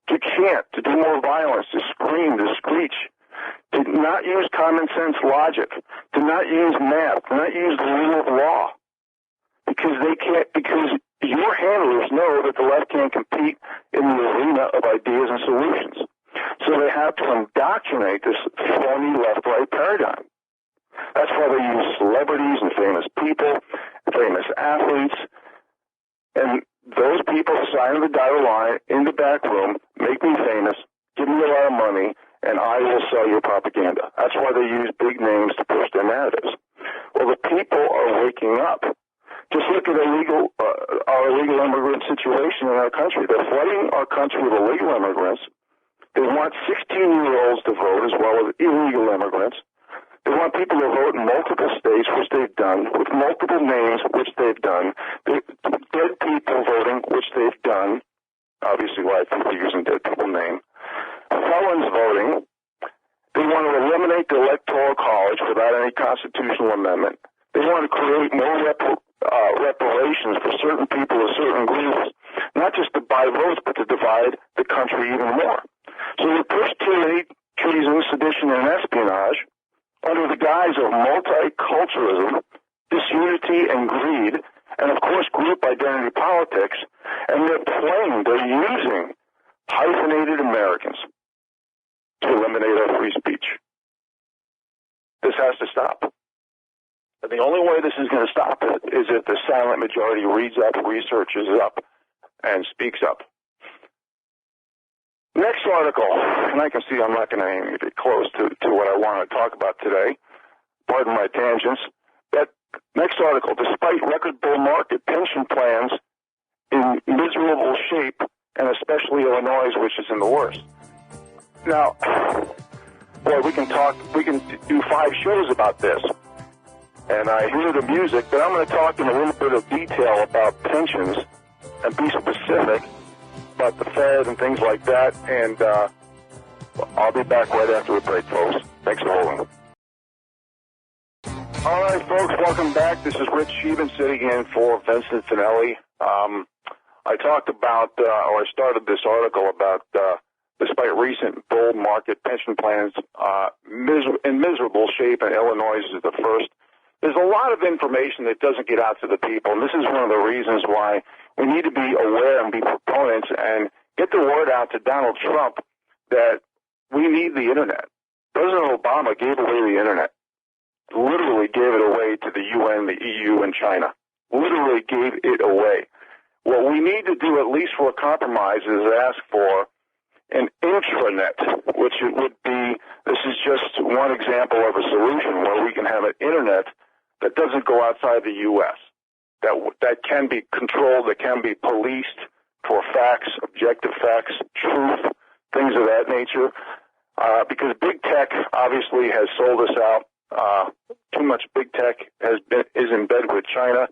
to chant, to do more violence, to scream, to screech, to not use common sense logic, to not use math, to not use the rule of law, because your handlers know that the left can't compete in the arena of ideas and solutions. So they have to indoctrinate this phony left-right paradigm. That's why they use celebrities and famous people, famous athletes, and those people sign the dotted line in the back room, make me famous, give me a lot of money, and I will sell your propaganda. That's why they use big names to push their narratives. Well, the people are waking up. Just look at our illegal immigrant situation in our country. They're flooding our country with illegal immigrants. They want 16-year-olds to vote as well as illegal immigrants. They want people to vote in multiple states, which they've done, with multiple names, which they've done. Dead people voting, which they've done. Obviously, live people using dead people name. Felons voting. They want to eliminate the Electoral College without any constitutional amendment. They want to create more reparations for certain people or certain groups, not just to buy votes, but to divide the country even more. So they push tyranny, treason, sedition, and espionage under the guise of multiculturalism, disunity, and greed, and of course group identity politics, and they're using hyphenated Americans to eliminate our free speech. This has to stop. And the only way this is going to stop it is if the silent majority reads up, researches up, and speaks up. Next article, and I can see I'm not going to get close to what I want to talk about today. Pardon my tangents. That next article, despite record bull market, pension plans in miserable shape, and especially Illinois, which is in the worst. Now, boy, we can do 5 shows about this. And I hear the music, but I'm going to talk in a little bit of detail about pensions and be specific about the Fed and things like that. And I'll be back right after the break, folks. Thanks for holding. All right, folks, welcome back. This is Rich Scheben sitting in for Vincent Finelli. I talked about, or I started this article about, despite recent bull market pension plans in miserable shape, and Illinois is the first. There's a lot of information that doesn't get out to the people, and this is one of the reasons why we need to be aware and be proponents and get the word out to Donald Trump that we need the Internet. President Obama gave away the Internet, literally gave it away to the UN, the EU, and China, literally gave it away. What we need to do, at least for a compromise, is ask for an intranet, which it would be, this is just one example of a solution where we can have an Internet that doesn't go outside the U.S., that can be controlled, that can be policed for facts, objective facts, truth, things of that nature, because big tech obviously has sold us out. Too much big tech is in bed with China.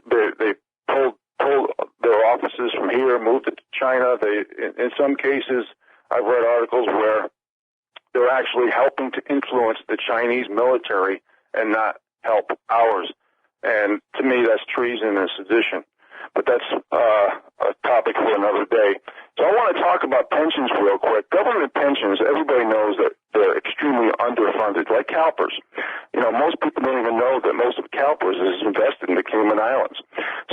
They pulled their offices from here, moved it to China. In some cases, I've read articles where they're actually helping to influence the Chinese military and not help ours. And to me, that's treason and sedition. But that's a topic for another day. So I want to talk about pensions real quick. Government pensions, everybody knows that they're extremely underfunded, like CalPERS. You know, most people don't even know that most of CalPERS is invested in the Cayman Islands.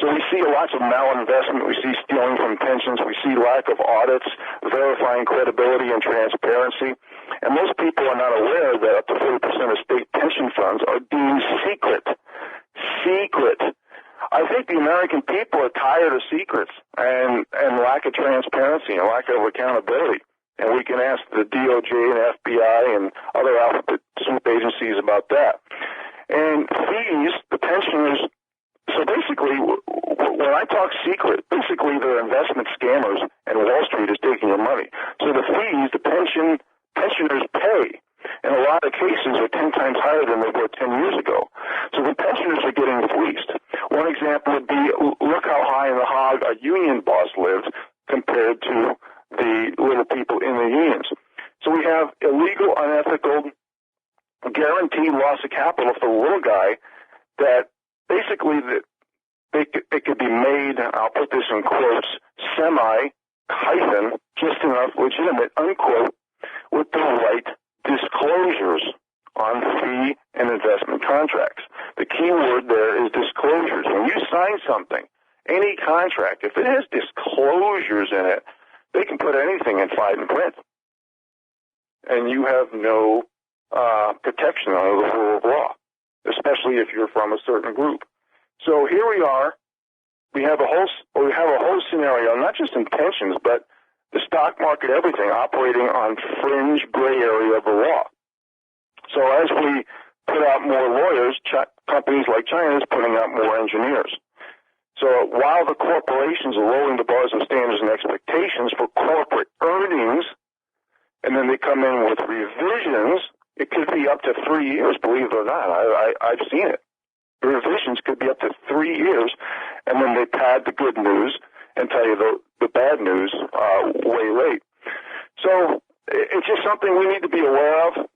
So we see lots of malinvestment. We see stealing from pensions. We see lack of audits, verifying credibility and transparency. And most people are not aware that up to 40% of state pension funds are deemed secret. Secret. I think the American people are tired of secrets and lack of transparency and lack of accountability. And we can ask the DOJ and FBI and other alphabet soup agencies about that. And fees, the pensioners, so basically, when I talk secret, basically they're investment scammers and Wall Street is taking your money. So the fees, the pensioners pay, in a lot of cases, are 10 times higher than they were 10 years ago. So the pensioners are getting fleeced. One example would be, look how high in the hog a union boss lives compared to the little people in the unions. So we have illegal, unethical, guaranteed loss of capital for the little guy that basically it could be made, I'll put this in quotes, semi-hyphen, just enough, legitimate, unquote, with the right disclosures on fee and investment contracts. The key word there is disclosures. When you sign something, any contract, if it has disclosures in it, they can put anything in fine print. And you have no protection under the rule of law, especially if you're from a certain group. So here we are. We have a whole scenario, not just in pensions, but the stock market, everything operating on fringe gray area of the law. So as we put out more lawyers, companies like China is putting out more engineers. So while the corporations are lowering the bars of standards and expectations for corporate earnings, and then they come in with revisions, it could be up to 3 years, believe it or not. I've seen it. The revisions could be up to 3 years, and then they pad the good news and tell you the bad news way late. So it's just something we need to be aware of.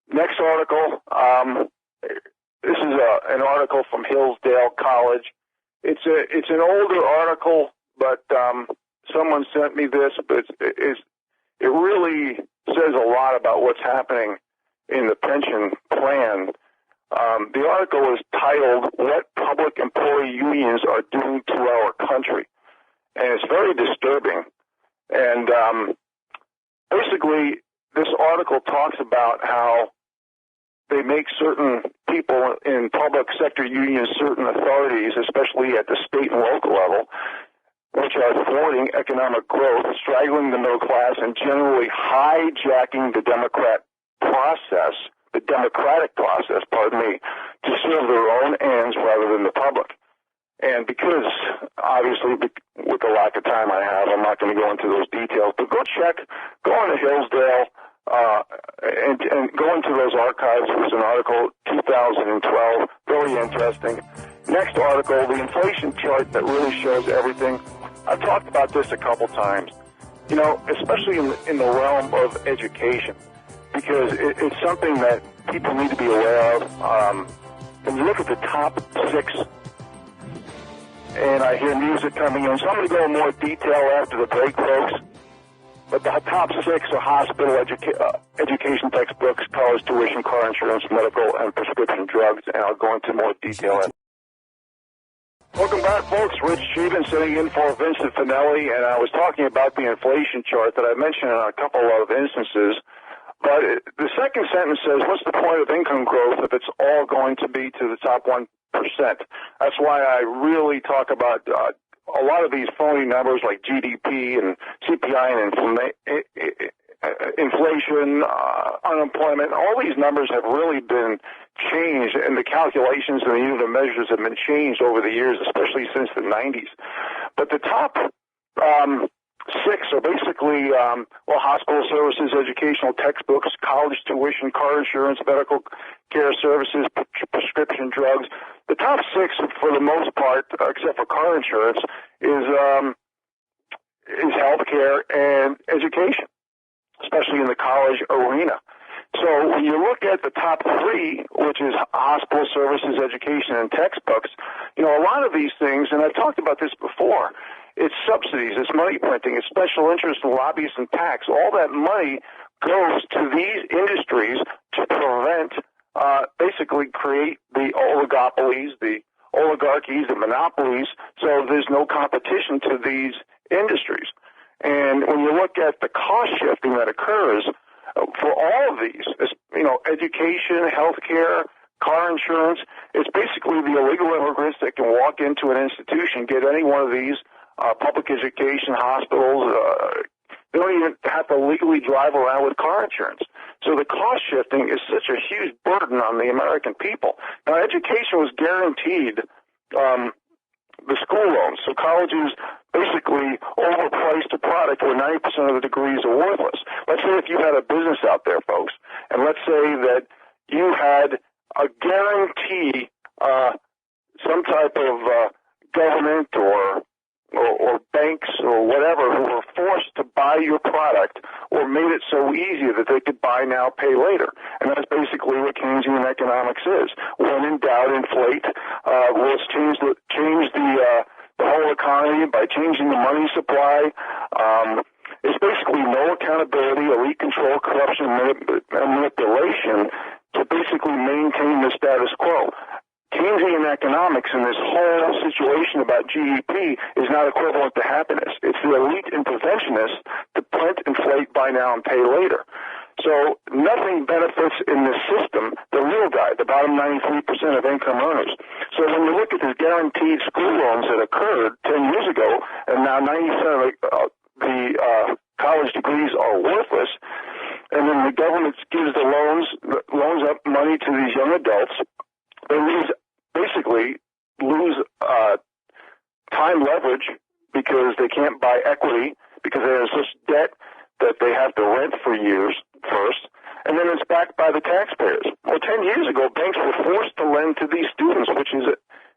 Next article, this is an article from Hillsdale College. It's an older article, but someone sent me this, but it really says a lot about what's happening in the pension plan. The article is titled, "What Public Employee Unions Are Doing to Our Country." And it's very disturbing. And basically, this article talks about how they make certain people in public sector unions, certain authorities, especially at the state and local level, which are thwarting economic growth, straggling the middle class, and generally hijacking the democratic process, to serve their own ends rather than the public. And because, obviously, with the lack of time I have, I'm not going to go into those details, but go on to Hillsdale, and go into those archives. It was an article, 2012, very interesting. Next article, the inflation chart that really shows everything. I've talked about this a couple times, especially in the realm of education, because it's something that people need to be aware of. When you look at the top 6, and I hear music coming in, so I'm going to go in more detail after the break, folks. But the top 6 are hospital education textbooks, college tuition, car insurance, medical, and prescription drugs, and I'll go into more detail. Welcome back, folks. Rich Scheben sitting in for Vincent Finelli, and I was talking about the inflation chart that I mentioned in a couple of instances. But the second sentence says, what's the point of income growth if it's all going to be to the top 1%? That's why I really talk about a lot of these phony numbers like GDP and CPI and inflation, unemployment. All these numbers have really been changed, and the calculations and the unit of measures have been changed over the years, especially since the 90s. But the top 6 are basically hospital services, educational textbooks, college tuition, car insurance, medical care services, prescription drugs. The top 6, for the most part, except for car insurance, is health care and education, especially in the college arena. So when you look at the top 3, which is hospital services, education, and textbooks, a lot of these things, and I've talked about this before, it's subsidies, it's money printing, it's special interest, lobbyists, and tax. All that money goes to these industries to prevent, basically create the oligopolies, the oligarchies, the monopolies, so there's no competition to these industries. And when you look at the cost shifting that occurs for all of these, education, healthcare, car insurance, it's basically the illegal immigrants that can walk into an institution, get any one of these public education hospitals. They don't even have to legally drive around with car insurance. So the cost shifting is such a huge burden on the American people. Now, education was guaranteed the school loans. So colleges basically overpriced a product where 90% of the degrees are worthless. Let's say if you had a business out there, folks, and let's say that you had a guarantee, some type of government or banks or whatever who were forced to buy your product or made it so easy that they could buy now, pay later. And that's basically what Keynesian economics is. When in doubt, inflate. Let's change the whole economy by changing the money supply. It's basically no accountability, elite control, corruption, and manipulation to basically maintain the status quo. Keynesian economics economics and this whole situation about GDP is not equivalent to happiness. It's the elite interventionists to print, inflate, buy now, and pay later. So nothing benefits in this system the real guy, the bottom 93% of income earners. So when you look at the guaranteed school loans that occurred 10 years ago, and now 90% of the college degrees are worthless, and then the government gives the loans up money to these young adults, they basically lose time leverage because they can't buy equity because they have such debt that they have to rent for years first, and then it's backed by the taxpayers. Well, 10 years ago, banks were forced to lend to these students, which is,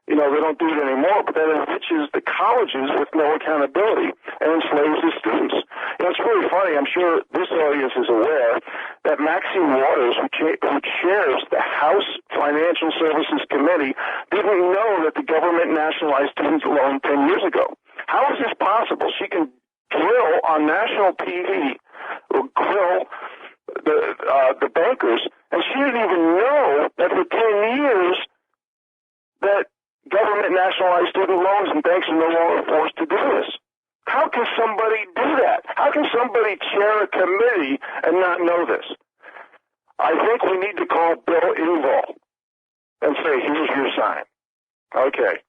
they don't do it anymore, but that enriches the colleges with no accountability and enslaves the students. It's really funny. I'm sure this audience is aware that Maxine Waters, who chairs the House Financial Services Committee, didn't know that the government nationalized student loan 10 years ago. How is this possible? She can drill on national TV, or grill the bankers, and she didn't even know that for 10 years that government nationalized student loans and banks are no longer forced to do this. How can somebody do that? How can somebody chair a committee and not know this? I think we need to call Bill Engvall and say, here's your sign. Okay.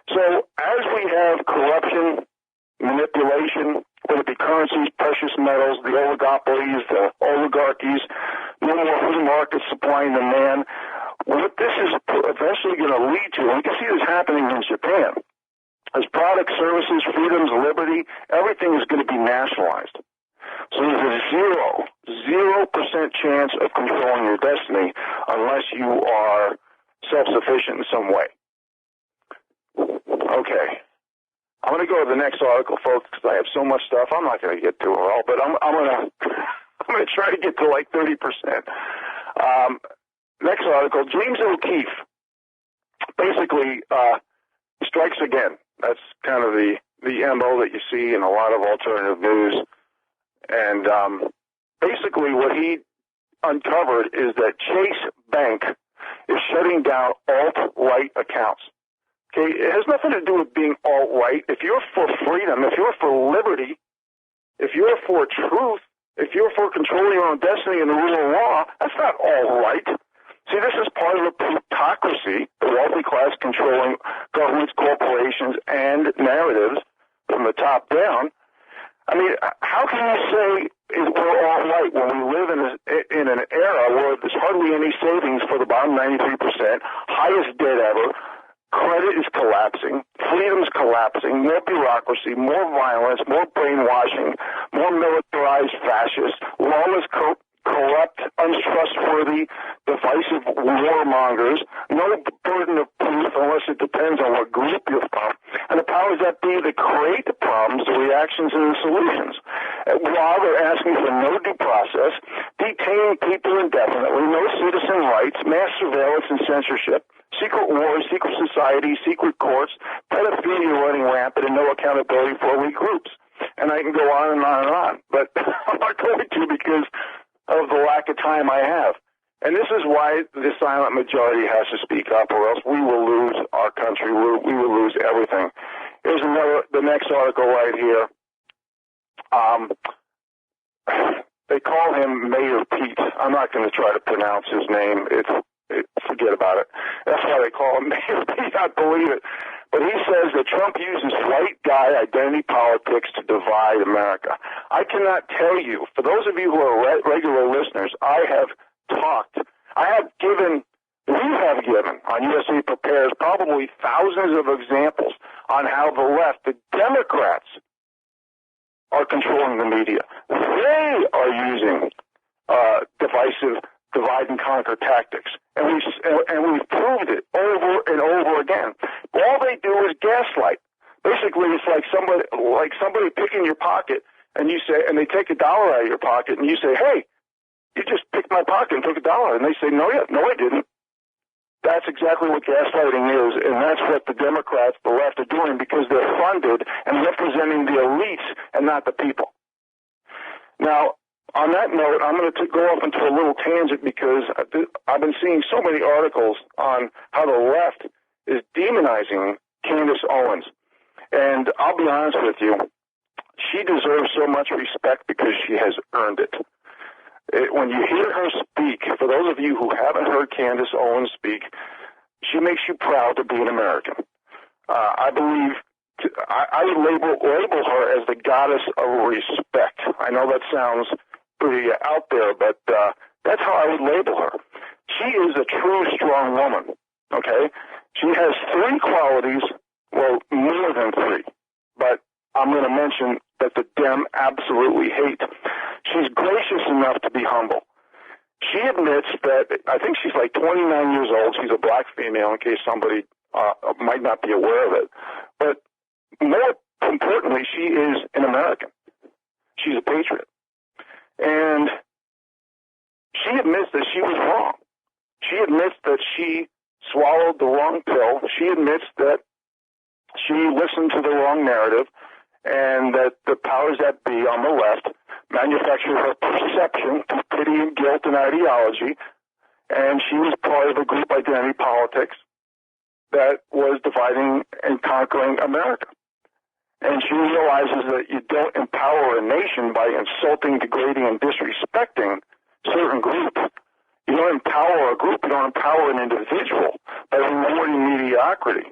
So as we have corruption, manipulation, whether it be currencies, precious metals, the oligopolies, the oligarchies, no more free markets supplying the man, what this is eventually going to lead to, and we can see this happening in Japan, is products, services, freedoms, liberty, everything is going to be nationalized. So there's a 0% chance of controlling your destiny unless you are self-sufficient in some way. Okay. I'm going to go to the next article, folks, because I have so much stuff. I'm not going to get to it all, but I'm going to try to get to like 30%. Next article, James O'Keefe basically strikes again. That's kind of the MO that you see in a lot of alternative news. And basically what he uncovered is that Chase Bank is shutting down alt-right accounts. Okay, it has nothing to do with being alt-right. If you're for freedom, if you're for liberty, if you're for truth, if you're for controlling your own destiny and the rule of law, that's not alt-right. See, this is part of a plutocracy, the wealthy class controlling governments, corporations, and narratives from the top down. I mean, how can you say we're alt-right when we live in an era where there's hardly any savings for the bottom 93%, highest debt ever, credit is collapsing, freedom's collapsing, more bureaucracy, more violence, more brainwashing, more militarized fascists, lawless, corrupt, untrustworthy, divisive warmongers, no burden of proof unless it depends on what group you're from, and the powers that be that create the problems, the reactions, and the solutions. While they're asking for no due process, detaining people indefinitely, no citizen rights, mass surveillance and censorship, secret wars, secret societies, secret courts, pedophilia running rampant, and no accountability for elite groups. And I can go on and on and on, but I'm not going to because of the lack of time I have. And this is why the silent majority has to speak up, or else we will lose our country. We will lose everything. Here's the next article right here. They call him Mayor Pete. I'm not going to try to pronounce his name. Forget about it. That's why they call him Mayor Pete. I believe it. But he says that Trump uses white guy identity politics to divide America. I cannot tell you, for those of you who are regular listeners, we have given on USA Prepares probably thousands of examples on how the left, the Democrats, are controlling the media. They are using divisive divide and conquer tactics, and we've proved it over and over again. All they do is gaslight. Basically, it's like somebody picking your pocket, and they take $1 out of your pocket, and you say, "Hey, you just picked my pocket and took $1," and they say, "No, I didn't." That's exactly what gaslighting is, and that's what the Democrats, the left, are doing because they're funded and representing the elites and not the people. Now, on that note, I'm going to go off into a little tangent because I've been seeing so many articles on how the left is demonizing Candace Owens. And I'll be honest with you, she deserves so much respect because she has earned it. When you hear her speak, for those of you who haven't heard Candace Owens speak, she makes you proud to be an American. I believe I would label her as the goddess of respect. I know that sounds pretty out there, but that's how I would label her. She is a true strong woman, okay? She has three qualities, well, more than three, but I'm going to mention that the Dem absolutely hate. She's gracious enough to be humble. She admits that, I think she's like 29 years old. She's a black female, in case somebody might not be aware of it. But more importantly, she is an American. She's a patriot. And she admits that she was wrong. She admits that she swallowed the wrong pill. She admits that she listened to the wrong narrative and that the powers that be on the left manufactured her perception through pity and guilt and ideology, and she was part of a group identity politics that was dividing and conquering America. And she realizes that you don't empower a nation by insulting, degrading, and disrespecting certain groups. You don't empower a group, you don't empower an individual by rewarding mediocrity.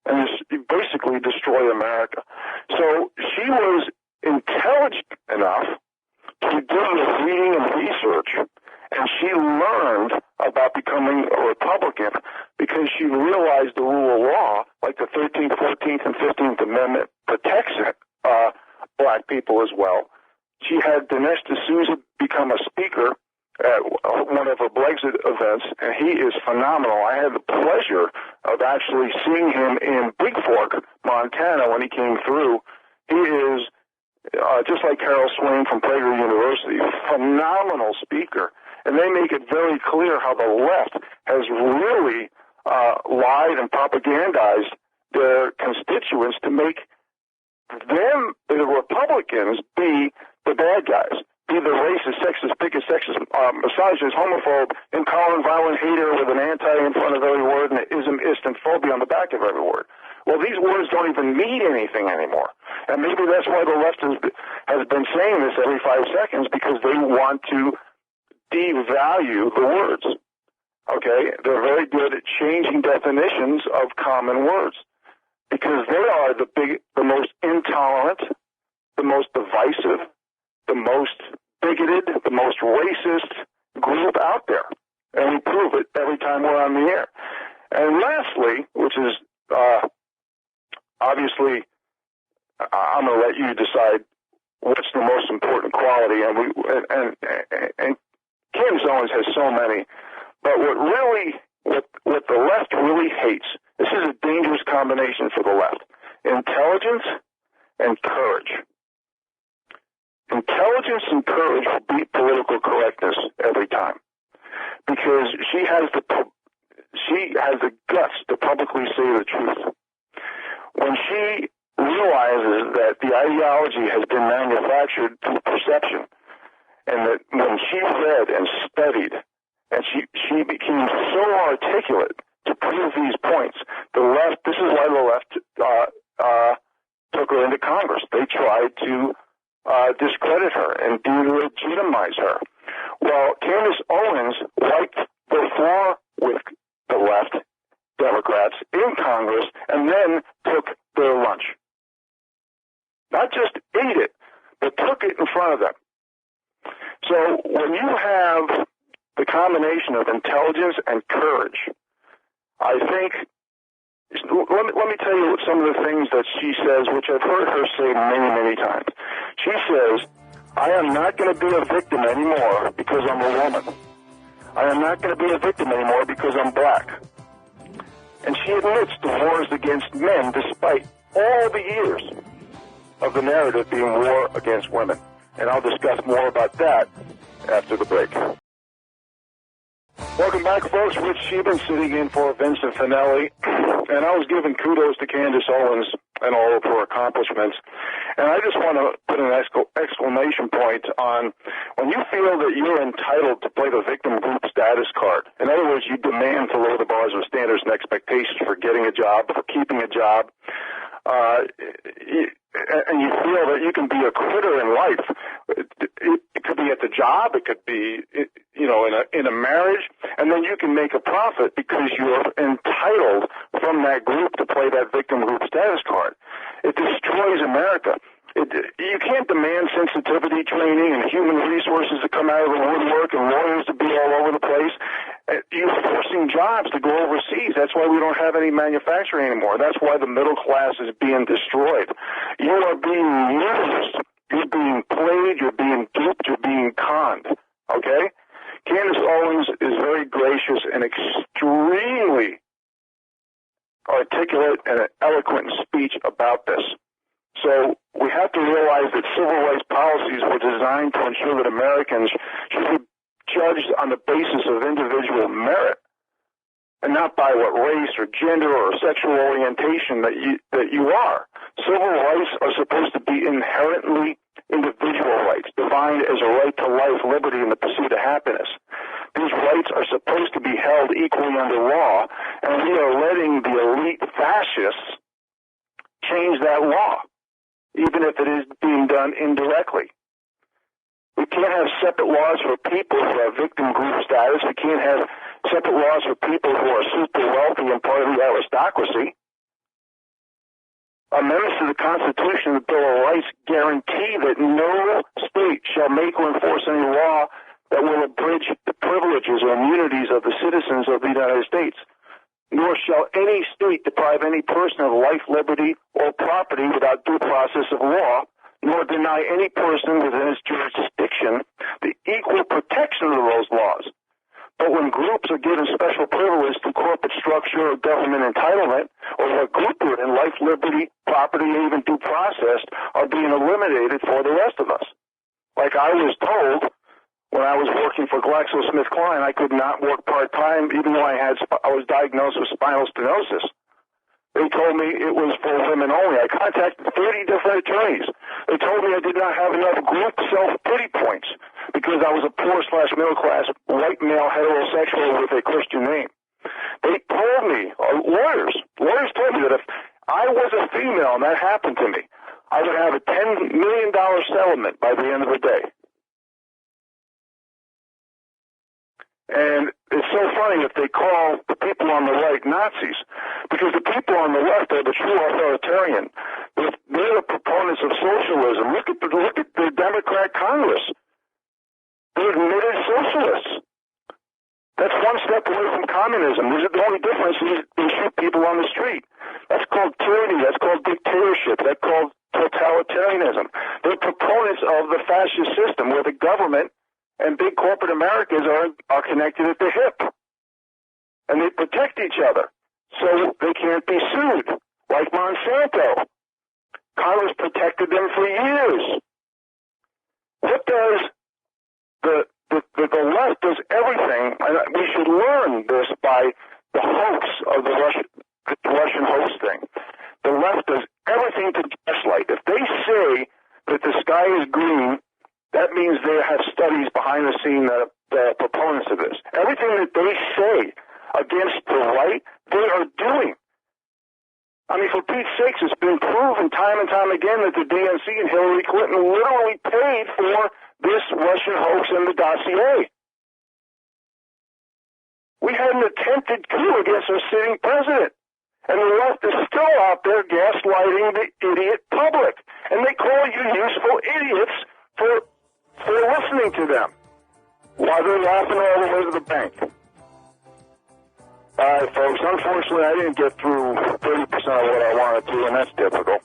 And you basically destroy America. So she was intelligent enough to do the reading and research, and she learned about becoming a Republican because she realized the rule of law, like the 13th, 14th, and 15th Amendment, protects black people as well. She had Dinesh D'Souza become a speaker at one of her Brexit events, and he is phenomenal. I had the pleasure of actually seeing him in Big Fork, Montana, when he came through. He is, just like Carol Swain from Prager University, a phenomenal speaker. And they make it very clear how the left has really lied and propagandized their constituents to make them, the Republicans, be the bad guys. Be the racist, sexist, bigot, sexist, misogynist, homophobe, intolerant, violent hater with an anti in front of every word and an ism, ist, and phobia on the back of every word. Well, these words don't even mean anything anymore. And maybe that's why the left has been saying this every 5 seconds, because they want to devalue the words. Okay? They're very good at changing definitions of common words because they are the most intolerant, the most divisive, the most bigoted, the most racist group out there. And we prove it every time we're on the air. And lastly, which is obviously, I'm going to let you decide what's the most important quality. And Candace Owens has so many. But what the left really hates, this is a dangerous combination for the left, intelligence and courage. Intelligence and courage will beat political correctness every time, because she has the guts to publicly say the truth. When she realizes that the ideology has been manufactured through perception, and that when she read and studied, and she became so articulate to prove these points, the left. This is why the left took her into Congress. They tried to discredit her and delegitimize her. Well, Candace Owens wiped the floor with the left Democrats in Congress and then took their lunch. Not just ate it, but took it in front of them. So when you have the combination of intelligence and courage, I think, let me tell you some of the things that she says, which I've heard her say many, many times. She says, I am not going to be a victim anymore because I'm a woman. I am not going to be a victim anymore because I'm black. And she admits the war is against men despite all the years of the narrative being war against women. And I'll discuss more about that after the break. Welcome back, folks. Rich Scheben sitting in for Vincent Finelli. And I was giving kudos to Candace Owens and all of her accomplishments. And I just want to put an exclamation point on when you feel that you're entitled to play the victim group status card. In other words, you demand to lower the bars of standards and expectations for getting a job, for keeping a job, and you feel that you can be a quitter in life. It could be at the job, it could be, in a marriage, and then you can make a profit because you're entitled from that group to play that victim group status card. It destroys America. You can't demand sensitivity training and human resources to come out of the woodwork and lawyers to be all over the place. You're forcing jobs to go overseas. That's why we don't have any manufacturing anymore. That's why the middle class is being destroyed. You are being used. You're being played. You're being duped. You're being conned. Okay? Candace Owens is very gracious and extremely articulate and eloquent in speech about this. So we have to realize that civil rights policies were designed to ensure that Americans should be judged on the basis of individual merit and not by what race or gender or sexual orientation that you are. Civil rights are supposed to be inherently individual rights, defined as a right to life, liberty, and the pursuit of happiness. These rights are supposed to be held equally under law, and we are letting the elite fascists change that law, even if it is being done indirectly. We can't have separate laws for people who have victim group status. We can't have separate laws for people who are super wealthy and part of the aristocracy. Amendments to the Constitution and the Bill of Rights guarantee that no state shall make or enforce any law that will abridge the privileges or immunities of the citizens of the United States, nor shall any state deprive any person of life, liberty, or property without due process of law, nor deny any person within its jurisdiction the equal protection of those laws. But when groups are given special privilege through corporate structure or government entitlement, or what group in life, liberty, property, and even due process are being eliminated for the rest of us. Like I was told when I was working for GlaxoSmithKline, I could not work part-time even though I was diagnosed with spinal stenosis. They told me it was for women only. I contacted 30 different attorneys. They told me I did not have enough group self-pity points because I was a poor/middle-class white male heterosexual with a Christian name. They told me, lawyers told me that if I was a female and that happened to me, I would have a $10 million settlement by the end of the day. And it's so funny if they call the people on the right Nazis, because the people on the left are the true authoritarian. They're the proponents of socialism. Look at the Democrat Congress. They're admitted socialists. That's one step away from communism. The only difference is they shoot people on the street. That's called tyranny. That's called dictatorship. That's called totalitarianism. They're proponents of the fascist system where the government and big corporate Americas are connected at the hip. And they protect each other, so they can't be sued, like Monsanto. Congress protected them for years. What does the left does everything, and we should learn this by the hoax of the Russian hoax thing. The left does everything to gaslight. If they say that the sky is green, that means they have studies behind the scene that the proponents of this. Everything that they say against the right, they are doing. I mean, for Pete's sakes, it's been proven time and time again that the DNC and Hillary Clinton literally paid for this Russian hoax and the dossier. We had an attempted coup against our sitting president, and the left is still out there gaslighting the idiot public, and they call you useful idiots for listening to them while they're laughing all the way to the bank. All right, folks, unfortunately, I didn't get through 30% of what I wanted to, and that's typical.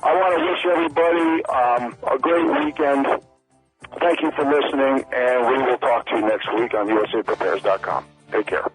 I want to wish everybody a great weekend. Thank you for listening, and we will talk to you next week on USAPrepares.com. Take care.